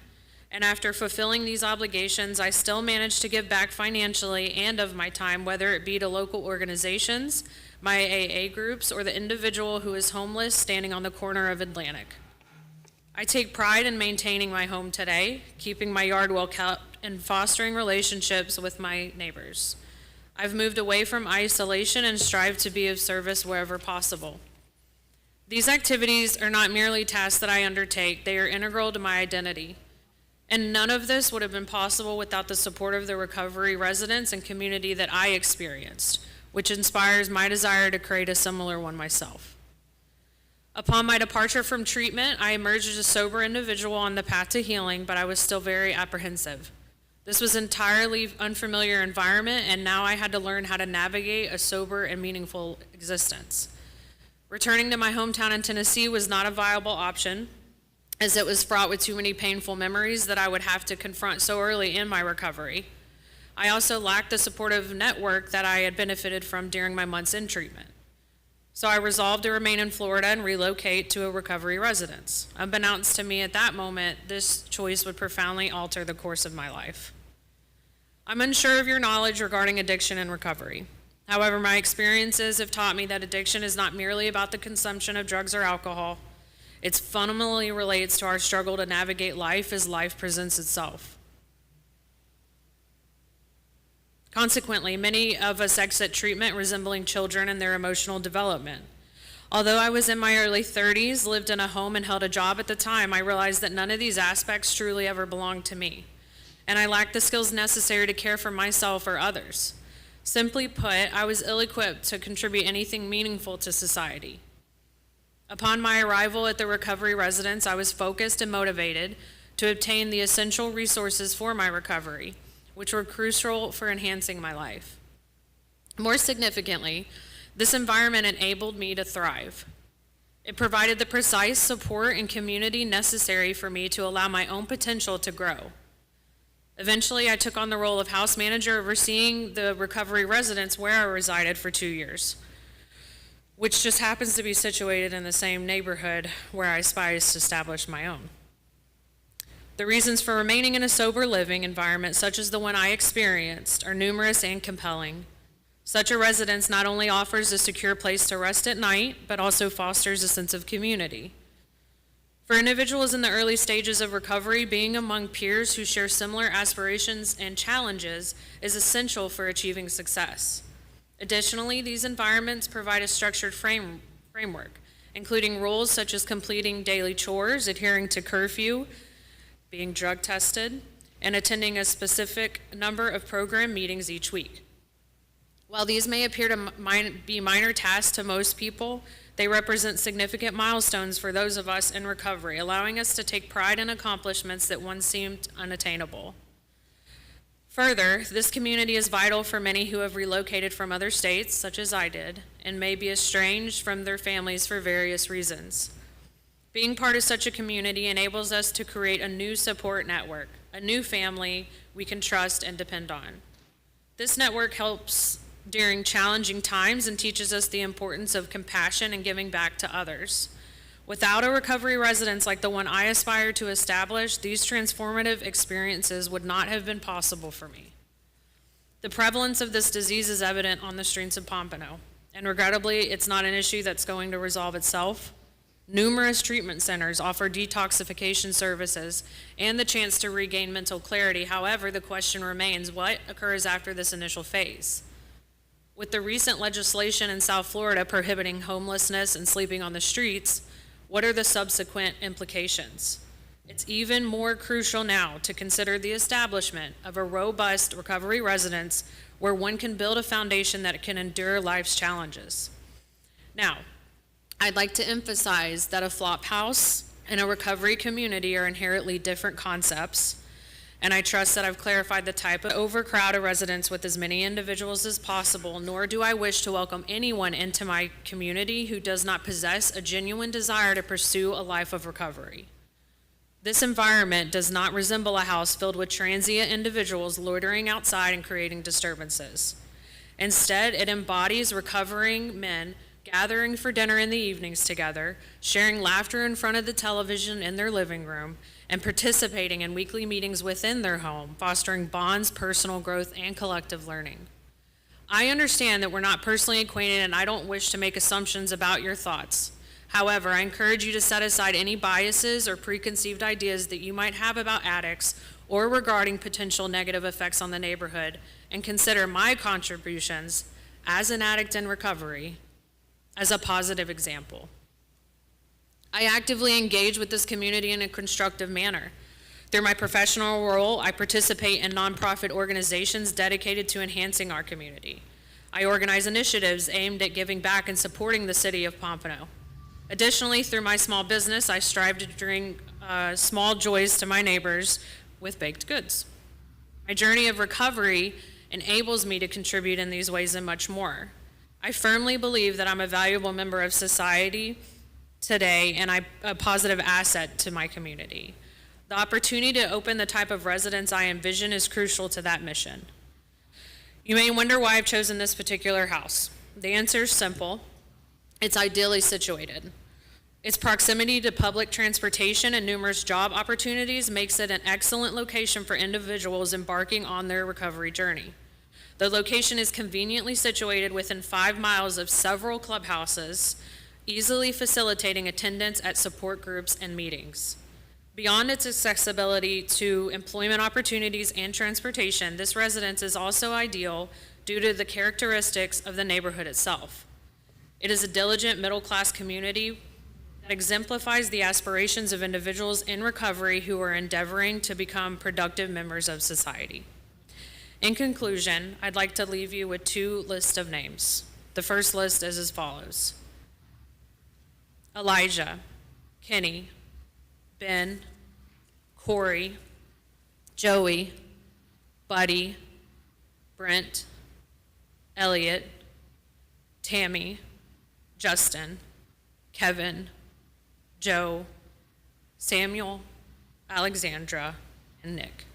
And after fulfilling these obligations, I still manage to give back financially and of my time, whether it be to local organizations, my AA groups, or the individual who is homeless standing on the corner of Atlantic. I take pride in maintaining my home today, keeping my yard well kept, and fostering relationships with my neighbors. I've moved away from isolation and strive to be of service wherever possible. These activities are not merely tasks that I undertake, they are integral to my identity. And none of this would have been possible without the support of the recovery residents and community that I experienced, which inspires my desire to create a similar one myself. Upon my departure from treatment, I emerged as a sober individual on the path to healing, but I was still very apprehensive. This was an entirely unfamiliar environment, and now I had to learn how to navigate a sober and meaningful existence. Returning to my hometown in Tennessee was not a viable option, as it was fraught with too many painful memories that I would have to confront so early in my recovery. I also lacked the supportive network that I had benefited from during my months in treatment. So I resolved to remain in Florida and relocate to a recovery residence. Unbeknownst to me at that moment, this choice would profoundly alter the course of my life. I'm unsure of your knowledge regarding addiction and recovery. However, my experiences have taught me that addiction is not merely about the consumption of drugs or alcohol. It fundamentally relates to our struggle to navigate life as life presents itself. Consequently, many of us exit treatment resembling children in their emotional development. Although I was in my early 30s, lived in a home, and held a job at the time, I realized that none of these aspects truly ever belonged to me. and I lacked the skills necessary to care for myself or others. Simply put, I was ill-equipped to contribute anything meaningful to society. Upon my arrival at the recovery residence, I was focused and motivated to obtain the essential resources for my recovery, which were crucial for enhancing my life. More significantly, this environment enabled me to thrive. It provided the precise support and community necessary for me to allow my own potential to grow. Eventually, I took on the role of house manager, overseeing the recovery residence where I resided for 2 years, which just happens to be situated in the same neighborhood where I aspire to establish my own. The reasons for remaining in a sober living environment such as the one I experienced are numerous and compelling. Such a residence not only offers a secure place to rest at night, but also fosters a sense of community. For individuals in the early stages of recovery, being among peers who share similar aspirations and challenges is essential for achieving success. Additionally, these environments provide a structured framework, including rules such as completing daily chores, adhering to curfew, being drug tested, and attending a specific number of program meetings each week. While these may appear to be minor tasks to most people, they represent significant milestones for those of us in recovery, allowing us to take pride in accomplishments that once seemed unattainable. Further, this community is vital for many who have relocated from other states, such as I did, and may be estranged from their families for various reasons. Being part of such a community enables us to create a new support network, a new family we can trust and depend on. This network helps during challenging times and teaches us the importance of compassion and giving back to others. Without a recovery residence like the one I aspire to establish, these transformative experiences would not have been possible for me. The prevalence of this disease is evident on the streets of Pompano, and regrettably, it's not an issue that's going to resolve itself. Numerous treatment centers offer detoxification services and the chance to regain mental clarity. However, the question remains, what occurs after this initial phase? With the recent legislation in South Florida prohibiting homelessness and sleeping on the streets, what are the subsequent implications? It's even more crucial now to consider the establishment of a robust recovery residence where one can build a foundation that can endure life's challenges. Now, I'd like to emphasize that a flop house and a recovery community are inherently different concepts, and I trust that I've clarified the type of overcrowd a residence with as many individuals as possible, nor do I wish to welcome anyone into my community who does not possess a genuine desire to pursue a life of recovery. This environment does not resemble a house filled with transient individuals loitering outside and creating disturbances. Instead, it embodies recovering men gathering for dinner in the evenings together, sharing laughter in front of the television in their living room, and participating in weekly meetings within their home, fostering bonds, personal growth, and collective learning. I understand that we're not personally acquainted, and I don't wish to make assumptions about your thoughts. However, I encourage you to set aside any biases or preconceived ideas that you might have about addicts or regarding potential negative effects on the neighborhood, and consider my contributions as an addict in recovery as a positive example. I actively engage with this community in a constructive manner. Through my professional role, I participate in nonprofit organizations dedicated to enhancing our community. I organize initiatives aimed at giving back and supporting the city of Pompano. Additionally, through my small business, I strive to bring small joys to my neighbors with baked goods. My journey of recovery enables me to contribute in these ways and much more. I firmly believe that I'm a valuable member of society today and a positive asset to my community. The opportunity to open the type of residence I envision is crucial to that mission. You may wonder why I've chosen this particular house. The answer is simple. It's ideally situated. Its proximity to public transportation and numerous job opportunities makes it an excellent location for individuals embarking on their recovery journey. The location is conveniently situated within 5 miles of several clubhouses, easily facilitating attendance at support groups and meetings. Beyond its accessibility to employment opportunities and transportation, this residence is also ideal due to the characteristics of the neighborhood itself. It is a diligent middle-class community that exemplifies the aspirations of individuals in recovery who are endeavoring to become productive members of society. In conclusion, I'd like to leave you with 2 lists of names. The first list is as follows: Elijah, Kenny, Ben, Corey, Joey, Buddy, Brent, Elliot, Tammy, Justin, Kevin, Joe, Samuel, Alexandra, and Nick.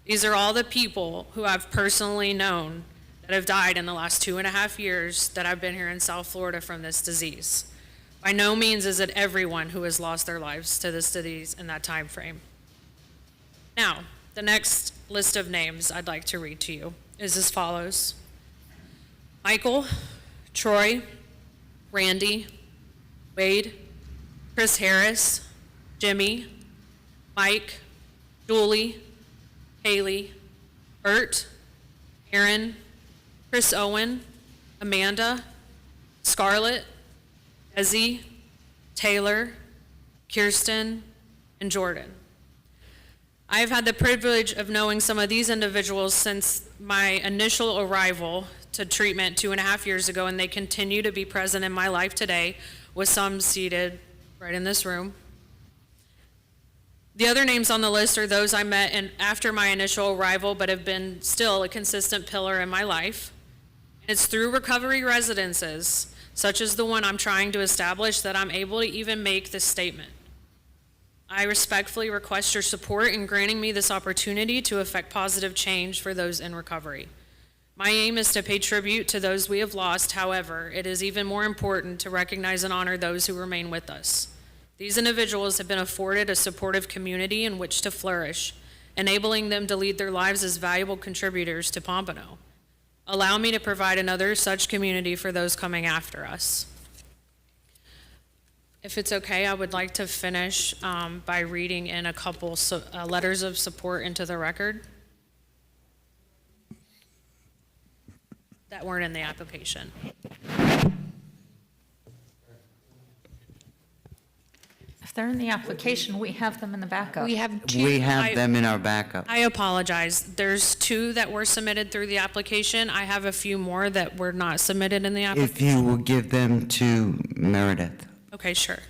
These are all the people who I've personally known that have died in the last 2.5 years that I've been here in South Florida from this disease. By no means is it everyone who has lost their lives to this disease in that time frame. Now, the next list of names I'd like to read to you is as follows: Michael, Troy, Randy, Wade, Chris Harris, Jimmy, Mike, Julie, Haley, Bert, Aaron, Chris Owen, Amanda, Scarlett, Ezzy, Taylor, Kirsten, and Jordan. I have had the privilege of knowing some of these individuals since my initial arrival to treatment 2.5 years ago, and they continue to be present in my life today, with some seated right in this room. The other names on the list are those I met after my initial arrival, but have been still a consistent pillar in my life. And it's through recovery residences, such as the one I'm trying to establish, that I'm able to even make this statement. I respectfully request your support in granting me this opportunity to effect positive change for those in recovery. My aim is to pay tribute to those we have lost. However, it is even more important to recognize and honor those who remain with us. These individuals have been afforded a supportive community in which to flourish, enabling them to lead their lives as valuable contributors to Pompano. Allow me to provide another such community for those coming after us. If it's okay, I would like to finish by reading in a couple letters of support into the record that weren't in the application. If they're in the application, we have them in the backup. We have 2. We have them in our backup. I apologize. There's 2 that were submitted through the application. I have a few more that were not submitted in the application. If you will give them to Meredith. Okay, sure.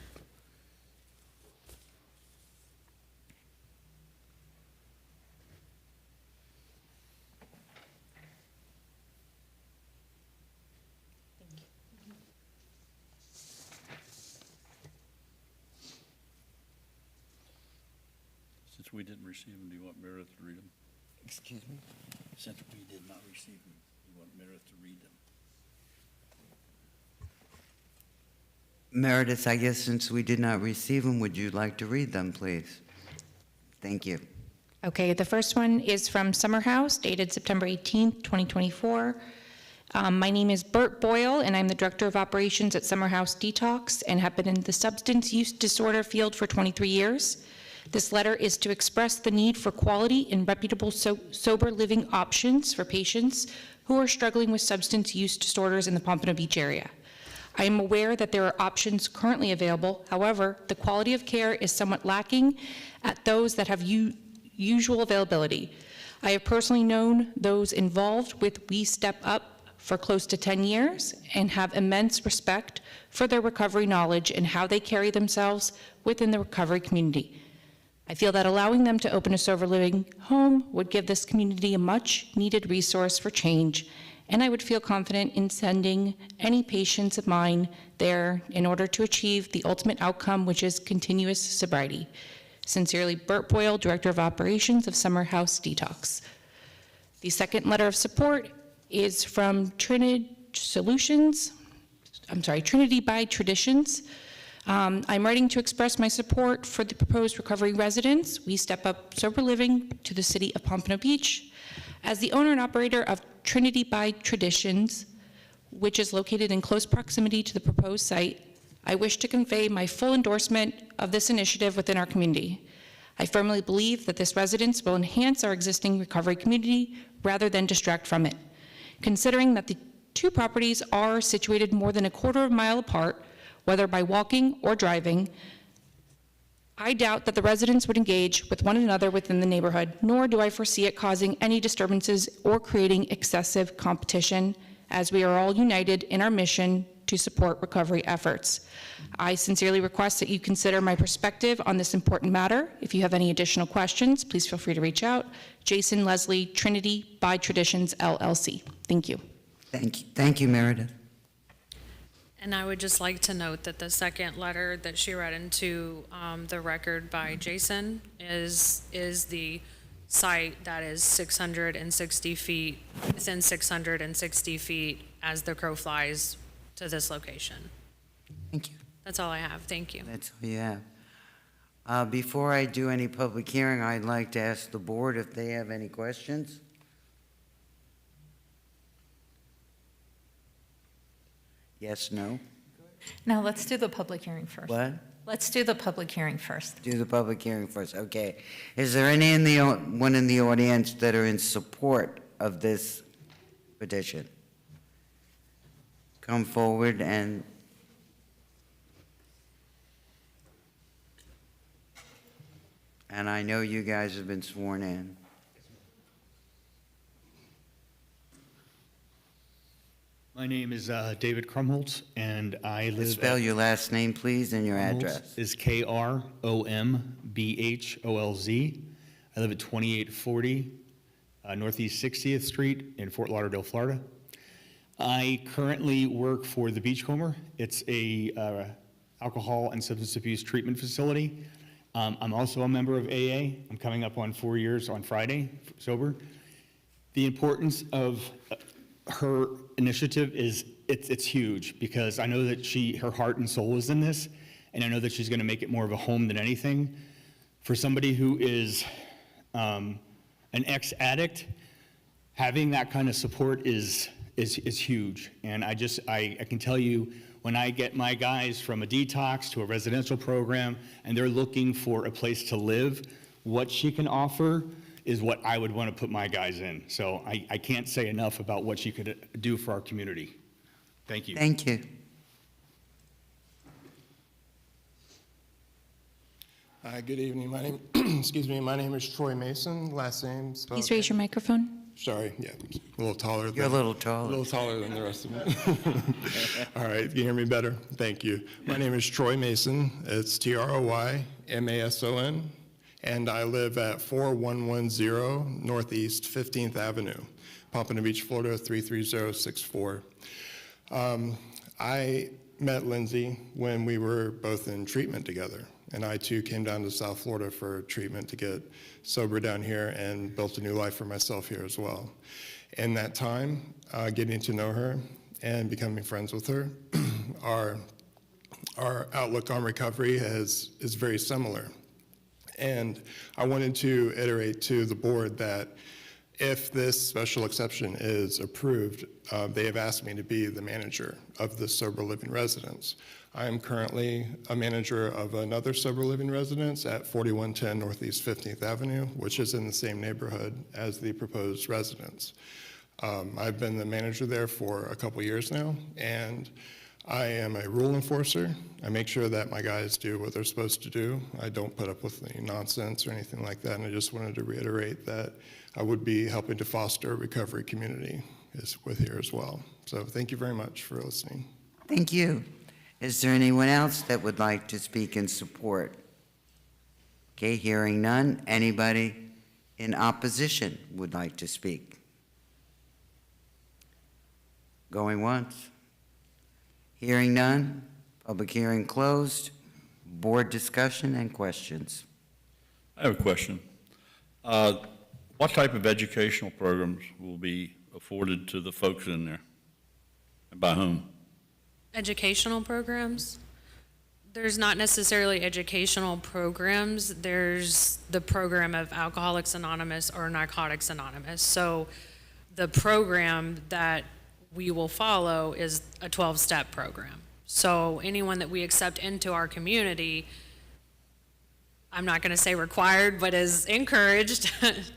Since we didn't receive them, do you want Meredith to read them? Excuse me? Since we did not receive them, do you want Meredith to read them? Meredith, I guess since we did not receive them, would you like to read them, please? Thank you. Okay, the first one is from Summer House, dated September 18th, 2024. My name is Bert Boyle, and I'm the Director of Operations at Summer House Detox and have been in the substance use disorder field for 23 years. This letter is to express the need for quality and reputable sober living options for patients who are struggling with substance use disorders in the Pompano Beach area. I am aware that there are options currently available. However, the quality of care is somewhat lacking at those that have usual availability. I have personally known those involved with We Step Up for close to 10 years and have immense respect for their recovery knowledge and how they carry themselves within the recovery community. I feel that allowing them to open a sober living home would give this community a much-needed resource for change, and I would feel confident in sending any patients of mine there in order to achieve the ultimate outcome, which is continuous sobriety. Sincerely, Bert Boyle, Director of Operations of Summer House Detox. The second letter of support is from Trinity by Traditions. I'm writing to express my support for the proposed recovery residents. We Step Up Sober Living to the city of Pompano Beach. As the owner and operator of Trinity by Traditions, which is located in close proximity to the proposed site, I wish to convey my full endorsement of this initiative within our community. I firmly believe that this residence will enhance our existing recovery community rather than distract from it. Considering that the 2 properties are situated more than a quarter of a mile apart, whether by walking or driving. I doubt that the residents would engage with one another within the neighborhood, nor do I foresee it causing any disturbances or creating excessive competition, as we are all united in our mission to support recovery efforts. I sincerely request that you consider my perspective on this important matter. If you have any additional questions, please feel free to reach out. Jason Leslie, Trinity by Traditions, LLC. Thank you. Thank you, Meredith. And I would just like to note that the second letter that she read into the record by Jason is the site that is 660 feet, within 660 feet as the crow flies to this location. Thank you. That's all I have. Thank you. That's all you have. Before I do any public hearing, I'd like to ask the board if they have any questions. Yes, no? No, let's do the public hearing first. What? Let's do the public hearing first. Do the public hearing first, okay. Is there anyone in the audience that are in support of this petition? Come forward and I know you guys have been sworn in. My name is David Krumholtz, and I live Spell your last name, please, and your address. Is Krombholz. I live at 2840 Northeast 60th Street in Fort Lauderdale, Florida. I currently work for the Beachcomber. It's a alcohol and substance abuse treatment facility. I'm also a member of AA. I'm coming up on 4 years on Friday, sober. The importance of her initiative is, it's huge, because I know that her heart and soul is in this, and I know that she's gonna make it more of a home than anything. For somebody who is an ex-addict, having that kind of support is huge. And I can tell you, when I get my guys from a detox to a residential program, and they're looking for a place to live, what she can offer is what I would want to put my guys in. So I can't say enough about what she could do for our community. Thank you. Thank you. Hi, good evening. My name, excuse me, my name is Troy Mason. Last name spelled. Please raise your microphone. Sorry, yeah, a little taller. You're a little taller. A little taller than the rest of them. All right, can you hear me better? Thank you. My name is Troy Mason. It's TROYMASON, and I live at 4110 Northeast 15th Avenue, Pompano Beach, Florida 33064. I met Lindsay when we were both in treatment together, and I too came down to South Florida for treatment to get sober down here and built a new life for myself here as well. In that time, getting to know her and becoming friends with her, our outlook on recovery is very similar. And I wanted to iterate to the board that if this special exception is approved, they have asked me to be the manager of the sober living residence. I am currently a manager of another sober living residence at 4110 Northeast 15th Avenue, which is in the same neighborhood as the proposed residence. I've been the manager there for a couple years now, and I am a rule enforcer. I make sure that my guys do what they're supposed to do. I don't put up with any nonsense or anything like that, and I just wanted to reiterate that I would be helping to foster a recovery community with here as well. So thank you very much for listening. Thank you. Is there anyone else that would like to speak in support? Okay, hearing none. Anybody in opposition would like to speak? Going once. Hearing none. Public hearing closed. Board discussion and questions. I have a question. What type of educational programs will be afforded to the folks in there? And by whom? Educational programs? There's not necessarily educational programs. There's the program of Alcoholics Anonymous or Narcotics Anonymous. So the program that we will follow is a 12-step program. So anyone that we accept into our community, I'm not going to say required, but is encouraged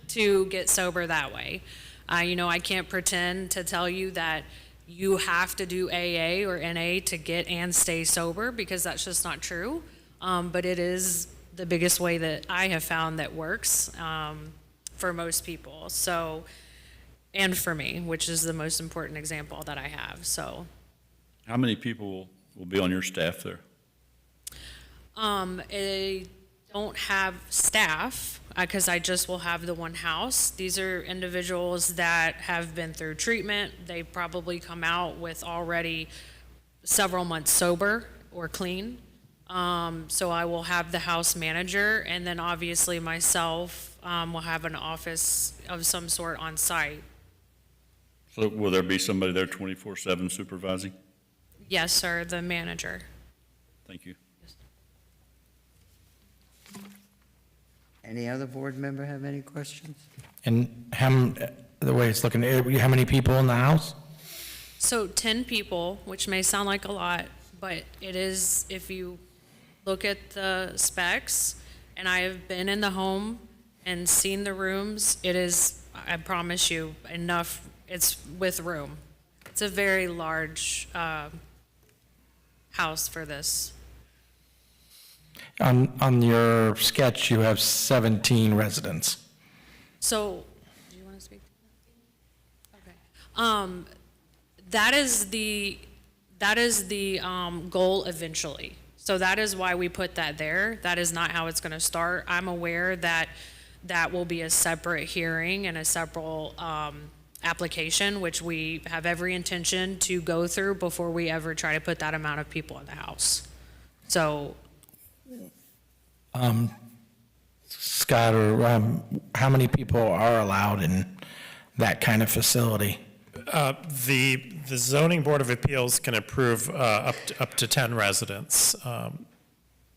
to get sober that way. I can't pretend to tell you that, you have to do AA or NA to get and stay sober, because that's just not true. But it is the biggest way that I have found that works for most people. So, and for me, which is the most important example that I have. So, How many people will be on your staff there? I don't have staff because I just will have the one house. These are individuals that have been through treatment. They probably come out with already several months sober or clean. So I will have the house manager, and then obviously myself will have an office of some sort on site. So will there be somebody there 24/7 supervising? Yes, sir, the manager. Thank you. Any other board member have any questions? And the way it's looking, how many people in the house? So 10 people, which may sound like a lot, but it is, if you look at the specs, and I have been in the home and seen the rooms, it is, I promise you, enough, it's with room. It's a very large house for this. On your sketch, you have 17 residents. So, do you want to speak? Okay. That is the goal eventually. So that is why we put that there. That is not how it's going to start. I'm aware that that will be a separate hearing and a separate application, which we have every intention to go through before we ever try to put that amount of people in the house. So, Scott, or how many people are allowed in that kind of facility? The zoning board of appeals can approve up to 10 residents. And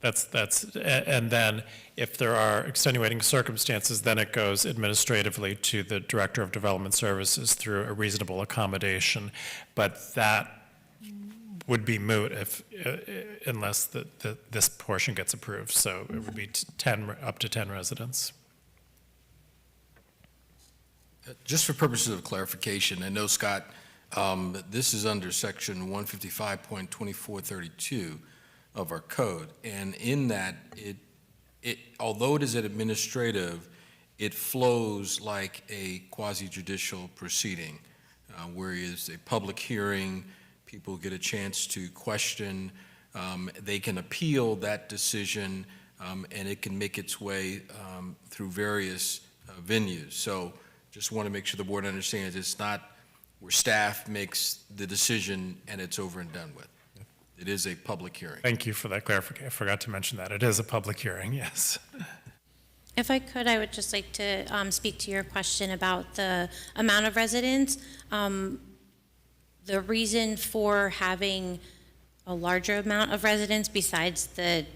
then if there are extenuating circumstances, then it goes administratively to the director of development services through a reasonable accommodation. But that would be moot unless this portion gets approved. So it would be up to 10 residents. Just for purposes of clarification, I know, Scott, this is under section 155.2432 of our code, and in that, although it is administrative, it flows like a quasi-judicial proceeding, where it's a public hearing, people get a chance to question, they can appeal that decision, and it can make its way through various venues. So just want to make sure the board understands it's not where staff makes the decision and it's over and done with. It is a public hearing. Thank you for that clarification. I forgot to mention that. It is a public hearing, yes. If I could, I would just like to speak to your question about the amount of residents. The reason for having a larger amount of residents besides the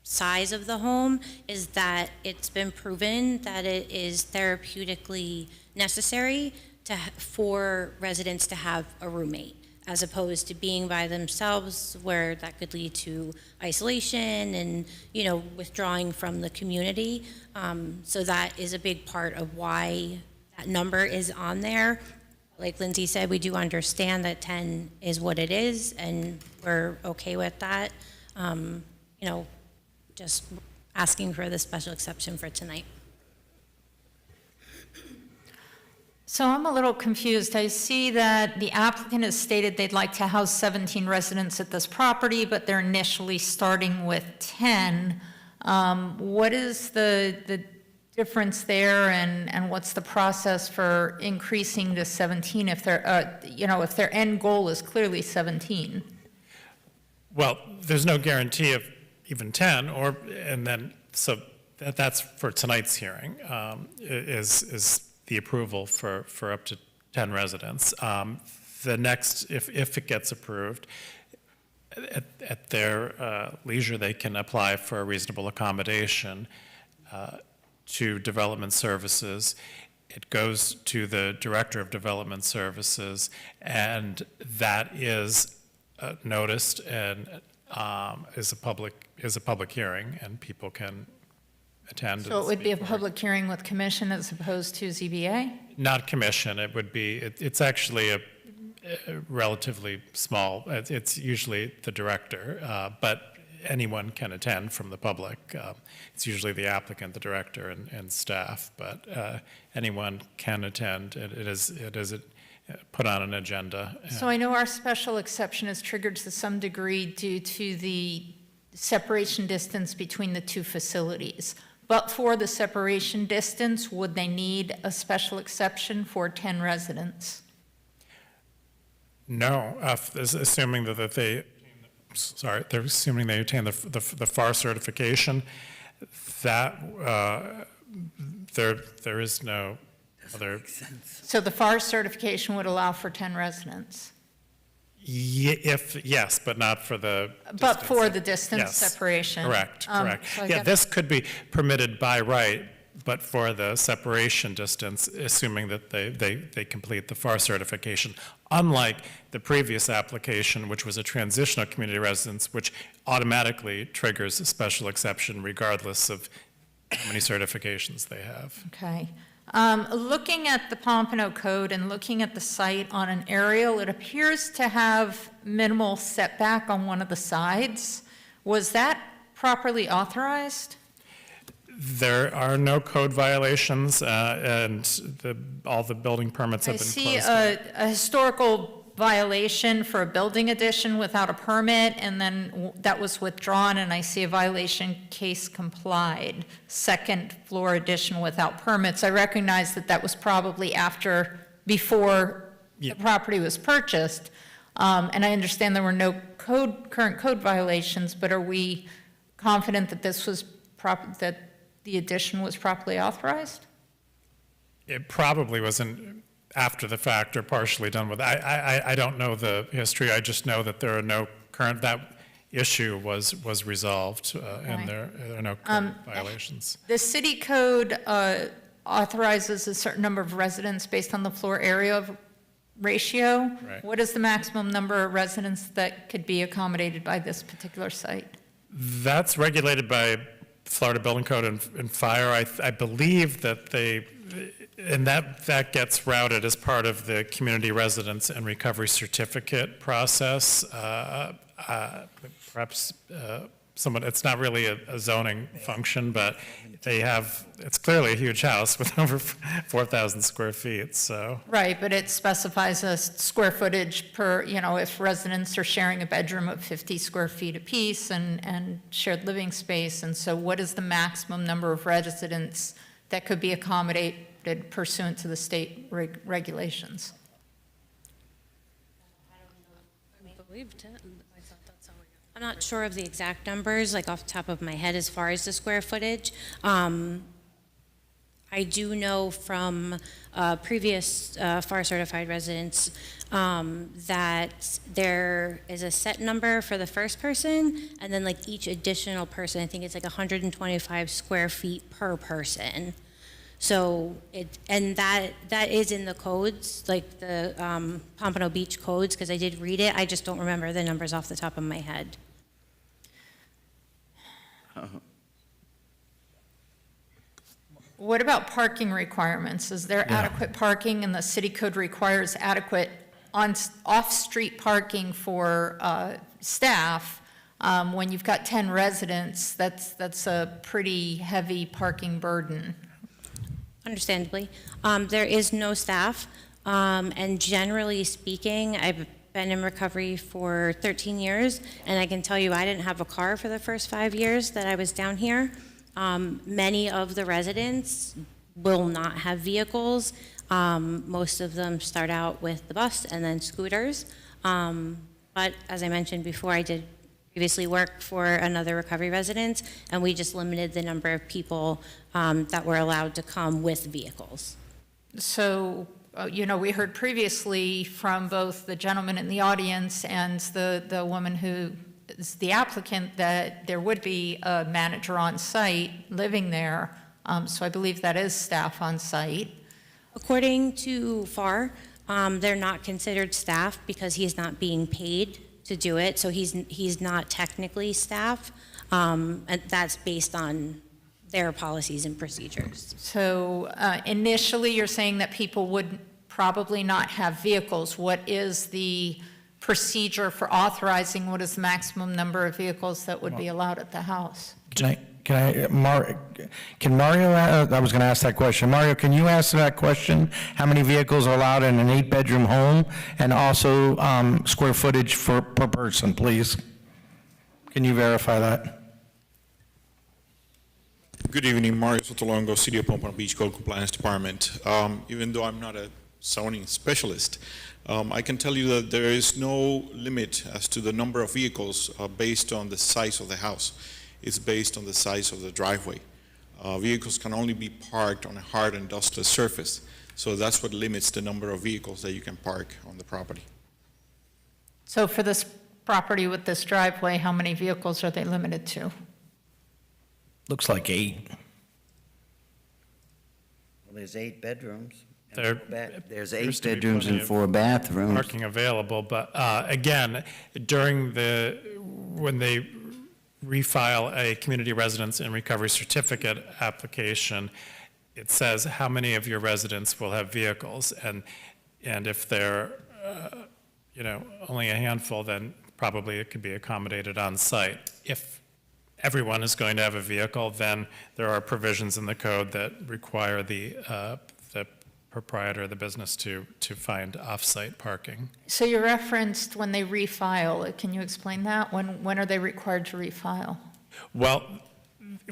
size of the home is that it's been proven that it is therapeutically necessary for residents to have a roommate, as opposed to being by themselves, where that could lead to isolation and, withdrawing from the community. So that is a big part of why that number is on there. Like Lindsay said, we do understand that 10 is what it is, and we're okay with that. Just asking for the special exception for tonight. So I'm a little confused. I see that the applicant has stated they'd like to house 17 residents at this property, but they're initially starting with 10. What is the difference there, and what's the process for increasing to 17 if if their end goal is clearly 17? Well, there's no guarantee of even 10, so that's for tonight's hearing, is the approval for up to 10 residents. The next, if it gets approved, at their leisure, they can apply for a reasonable accommodation to development services. It goes to the director of development services, and that is noticed and is a public hearing, and people can attend. So it would be a public hearing with commission as opposed to ZBA? Not commission. It would be. It's actually relatively small. It's usually the director, but anyone can attend from the public. It's usually the applicant, the director, and staff, but anyone can attend. It is put on an agenda. So I know our special exception is triggered to some degree due to the separation distance between the two facilities. But for the separation distance, would they need a special exception for 10 residents? No, assuming that they're assuming they obtain the FAR certification, that there is no other. So the FAR certification would allow for 10 residents? Yes, but not for the. But for the distance Yes, separation? correct. So I Yeah, got- this could be permitted by right, but for the separation distance, assuming that they complete the FAR certification, unlike the previous application, which was a transitional community residence, which automatically triggers a special exception regardless of how many certifications they have. Okay. Looking at the Pompano Code and looking at the site on an aerial, it appears to have minimal setback on one of the sides. Was that properly authorized? There are no code violations, and all the building permits have I been see closed. a historical violation for a building addition without a permit, and then that was withdrawn, and I see a violation case complied, second floor addition without permits. I recognize that that was probably before the property was purchased, and I understand there were no current code violations, but are we confident that this was that the addition was properly authorized? It probably wasn't after the fact or partially done with. I don't know the history. I just know that there are no current, that issue was resolved, and there are no current violations. The city code authorizes a certain number of residents based on the floor area ratio. Right. What is the maximum number of residents that could be accommodated by this particular site? That's regulated by Florida Building Code and Fire. I believe that and that gets routed as part of the community residence and recovery certificate process. Perhaps it's not really a zoning function, but it's clearly a huge house with over 4,000 square feet, so. Right, but it specifies a square footage per, if residents are sharing a bedroom of 50 square feet apiece and shared living space, and so what is the maximum number of residents that could be accommodated pursuant to the state regulations? I believe 10. I thought that's how we got. I'm not sure of the exact numbers, like off the top of my head, as far as the square footage. I do know from previous FAR certified residents that there is a set number for the first person, and then like each additional person, I think it's like 125 square feet per person. So that is in the codes, like the Pompano Beach codes, because I did read it. I just don't remember the numbers off the top of my head. What about parking requirements? Is there adequate parking, and the city code requires adequate off-street parking for staff? When you've got 10 residents, that's a pretty heavy parking burden. Understandably. There is no staff, and generally speaking, I've been in recovery for 13 years, and I can tell you I didn't have a car for the first 5 years that I was down here. Many of the residents will not have vehicles. Most of them start out with the bus and then scooters. But as I mentioned before, I did previously work for another recovery residence, and we just limited the number of people that were allowed to come with vehicles. So, we heard previously from both the gentleman in the audience and the woman who is the applicant that there would be a manager on site living there. So I believe that is staff on site. According to FAR, they're not considered staff because he's not being paid to do it, so he's not technically staff, and that's based on their policies and procedures. So initially, you're saying that people would probably not have vehicles. What is the procedure for authorizing what is the maximum number of vehicles that would be allowed at the house? Can Mario, I was going to ask that question. Mario, can you answer that question? How many vehicles are allowed in an 8-bedroom home? And also square footage per person, please? Can you verify that? Good evening, Mario Sotolongo, City of Pompano Beach Code Compliance Department. Even though I'm not a zoning specialist, I can tell you that there is no limit as to the number of vehicles based on the size of the house. It's based on the size of the driveway. Vehicles can only be parked on a hard and dustless surface, so that's what limits the number of vehicles that you can park on the property. So for this property with this driveway, how many vehicles are they limited to? Looks like 8. Well, there's 8 bedrooms. appears There's 8 to be bedrooms plenty and of 4 bathrooms. Parking available, but again, when they refile a community residence and recovery certificate application, it says how many of your residents will have vehicles, and if they're only a handful, then probably it could be accommodated on site. If everyone is going to have a vehicle, then there are provisions in the code that require the proprietor of the business to find off-site parking. So you referenced when they refile. Can you explain that? When are they required to refile? Well,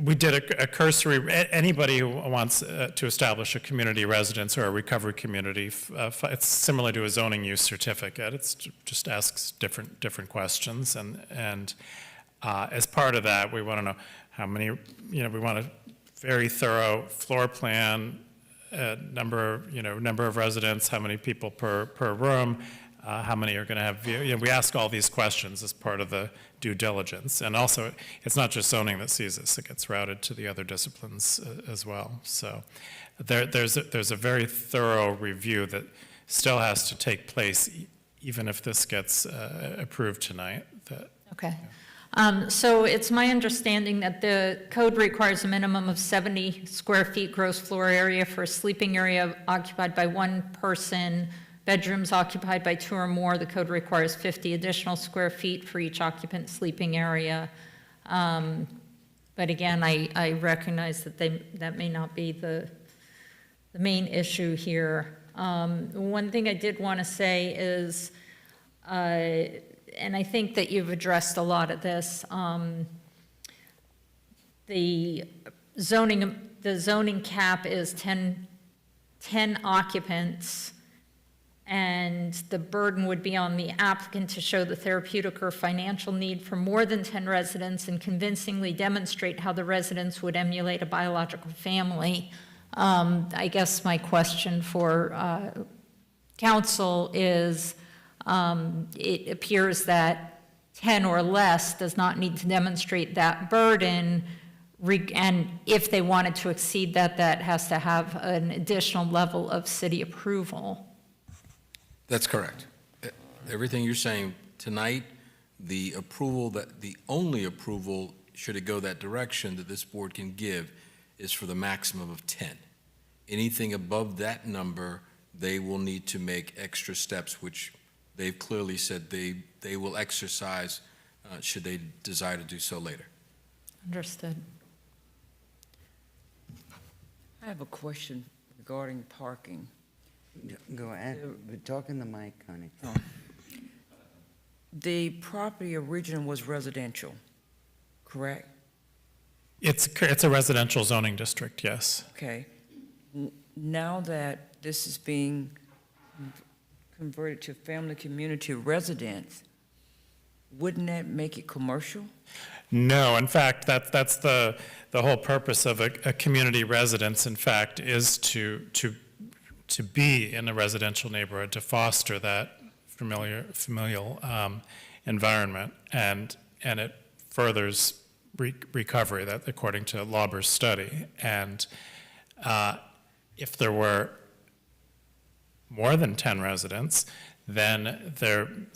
we did a cursory, anybody who wants to establish a community residence or a recovery community, it's similar to a zoning use certificate. It just asks different questions. And as part of that, we want to know how many, we want a very thorough floor plan, number of residents, how many people per room, how many are going to have, we ask all these questions as part of the due diligence. And also, it's not just zoning that sees this, it gets routed to the other disciplines as well. So there's a very thorough review that still has to take place, even if this gets approved tonight. Okay. So it's my understanding that the code requires a minimum of 70 square feet gross floor area for a sleeping area occupied by one person, bedrooms occupied by 2 or more. The code requires 50 additional square feet for each occupant sleeping area. But again, I recognize that that may not be the main issue here. One thing I did want to say is, and I think that you've addressed a lot of this, the zoning cap is 10 occupants, and the burden would be on the applicant to show the therapeutic or financial need for more than 10 residents and convincingly demonstrate how the residents would emulate a biological family. I guess my question for council is, it appears that 10 or less does not need to demonstrate that burden, and if they wanted to exceed that, that has to have an additional level of city approval. That's correct. Everything you're saying tonight, the only approval, should it go that direction, that this board can give is for the maximum of 10. Anything above that number, they will need to make extra steps, which they've clearly said they will exercise should they desire to do so later. Understood. I have a question regarding parking. Go ahead. We're talking the mic, honey. The property originally was residential, correct? It's a residential zoning district, yes. Okay. Now that this is being converted to family community residence, wouldn't that make it commercial? No, in fact, that's the whole purpose of a community residence, in fact, is to be in a residential neighborhood, to foster that familial environment, and it furthers recovery, that according to Lauber's study. And if there were more than 10 residents, then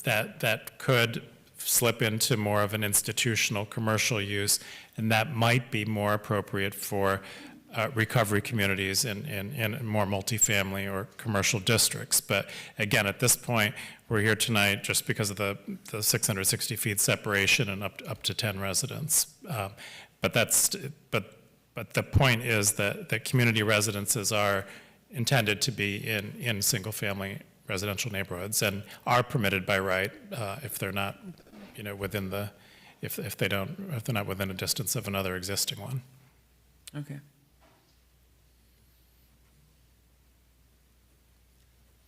that could slip into more of an institutional commercial use, and that might be more appropriate for recovery communities in more multifamily or commercial districts. But again, at this point, we're here tonight just because of the 660 feet separation and up to 10 residents. But the point is that community residences are intended to be in single-family residential neighborhoods and are permitted by right if they're not, within the, if they're not within a distance of another existing one. Okay.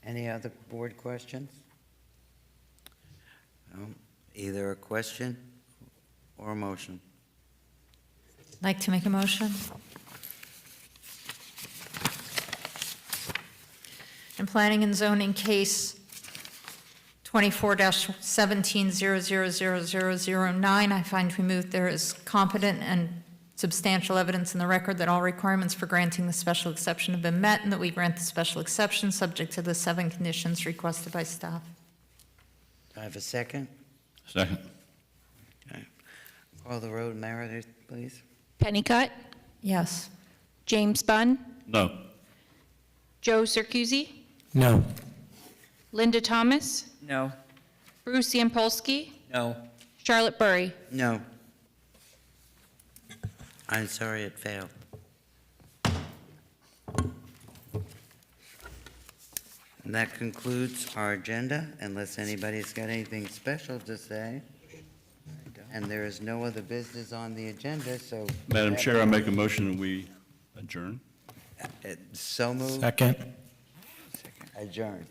Any other board questions? Either a question or a motion. Like to make a motion? In planning and zoning case 24-17000009, I find removed there is competent and substantial evidence in the record that all requirements for granting the special exception have been met and that we grant the special exception subject to the 7 conditions requested by staff. Do I have a second? Second. Okay. Call the road, Meredith, please. Pennicott, Yes. James Bunn, No. Joe Circusi, No. Linda Thomas, No. Bruce Yampolsky, No. Charlotte Burry. No. I'm sorry it failed. And that concludes our agenda, unless anybody's got anything special to say. And there is no other business on the agenda, so. Madam Chair, I make a motion that we adjourn. So moved. Second. Adjourned.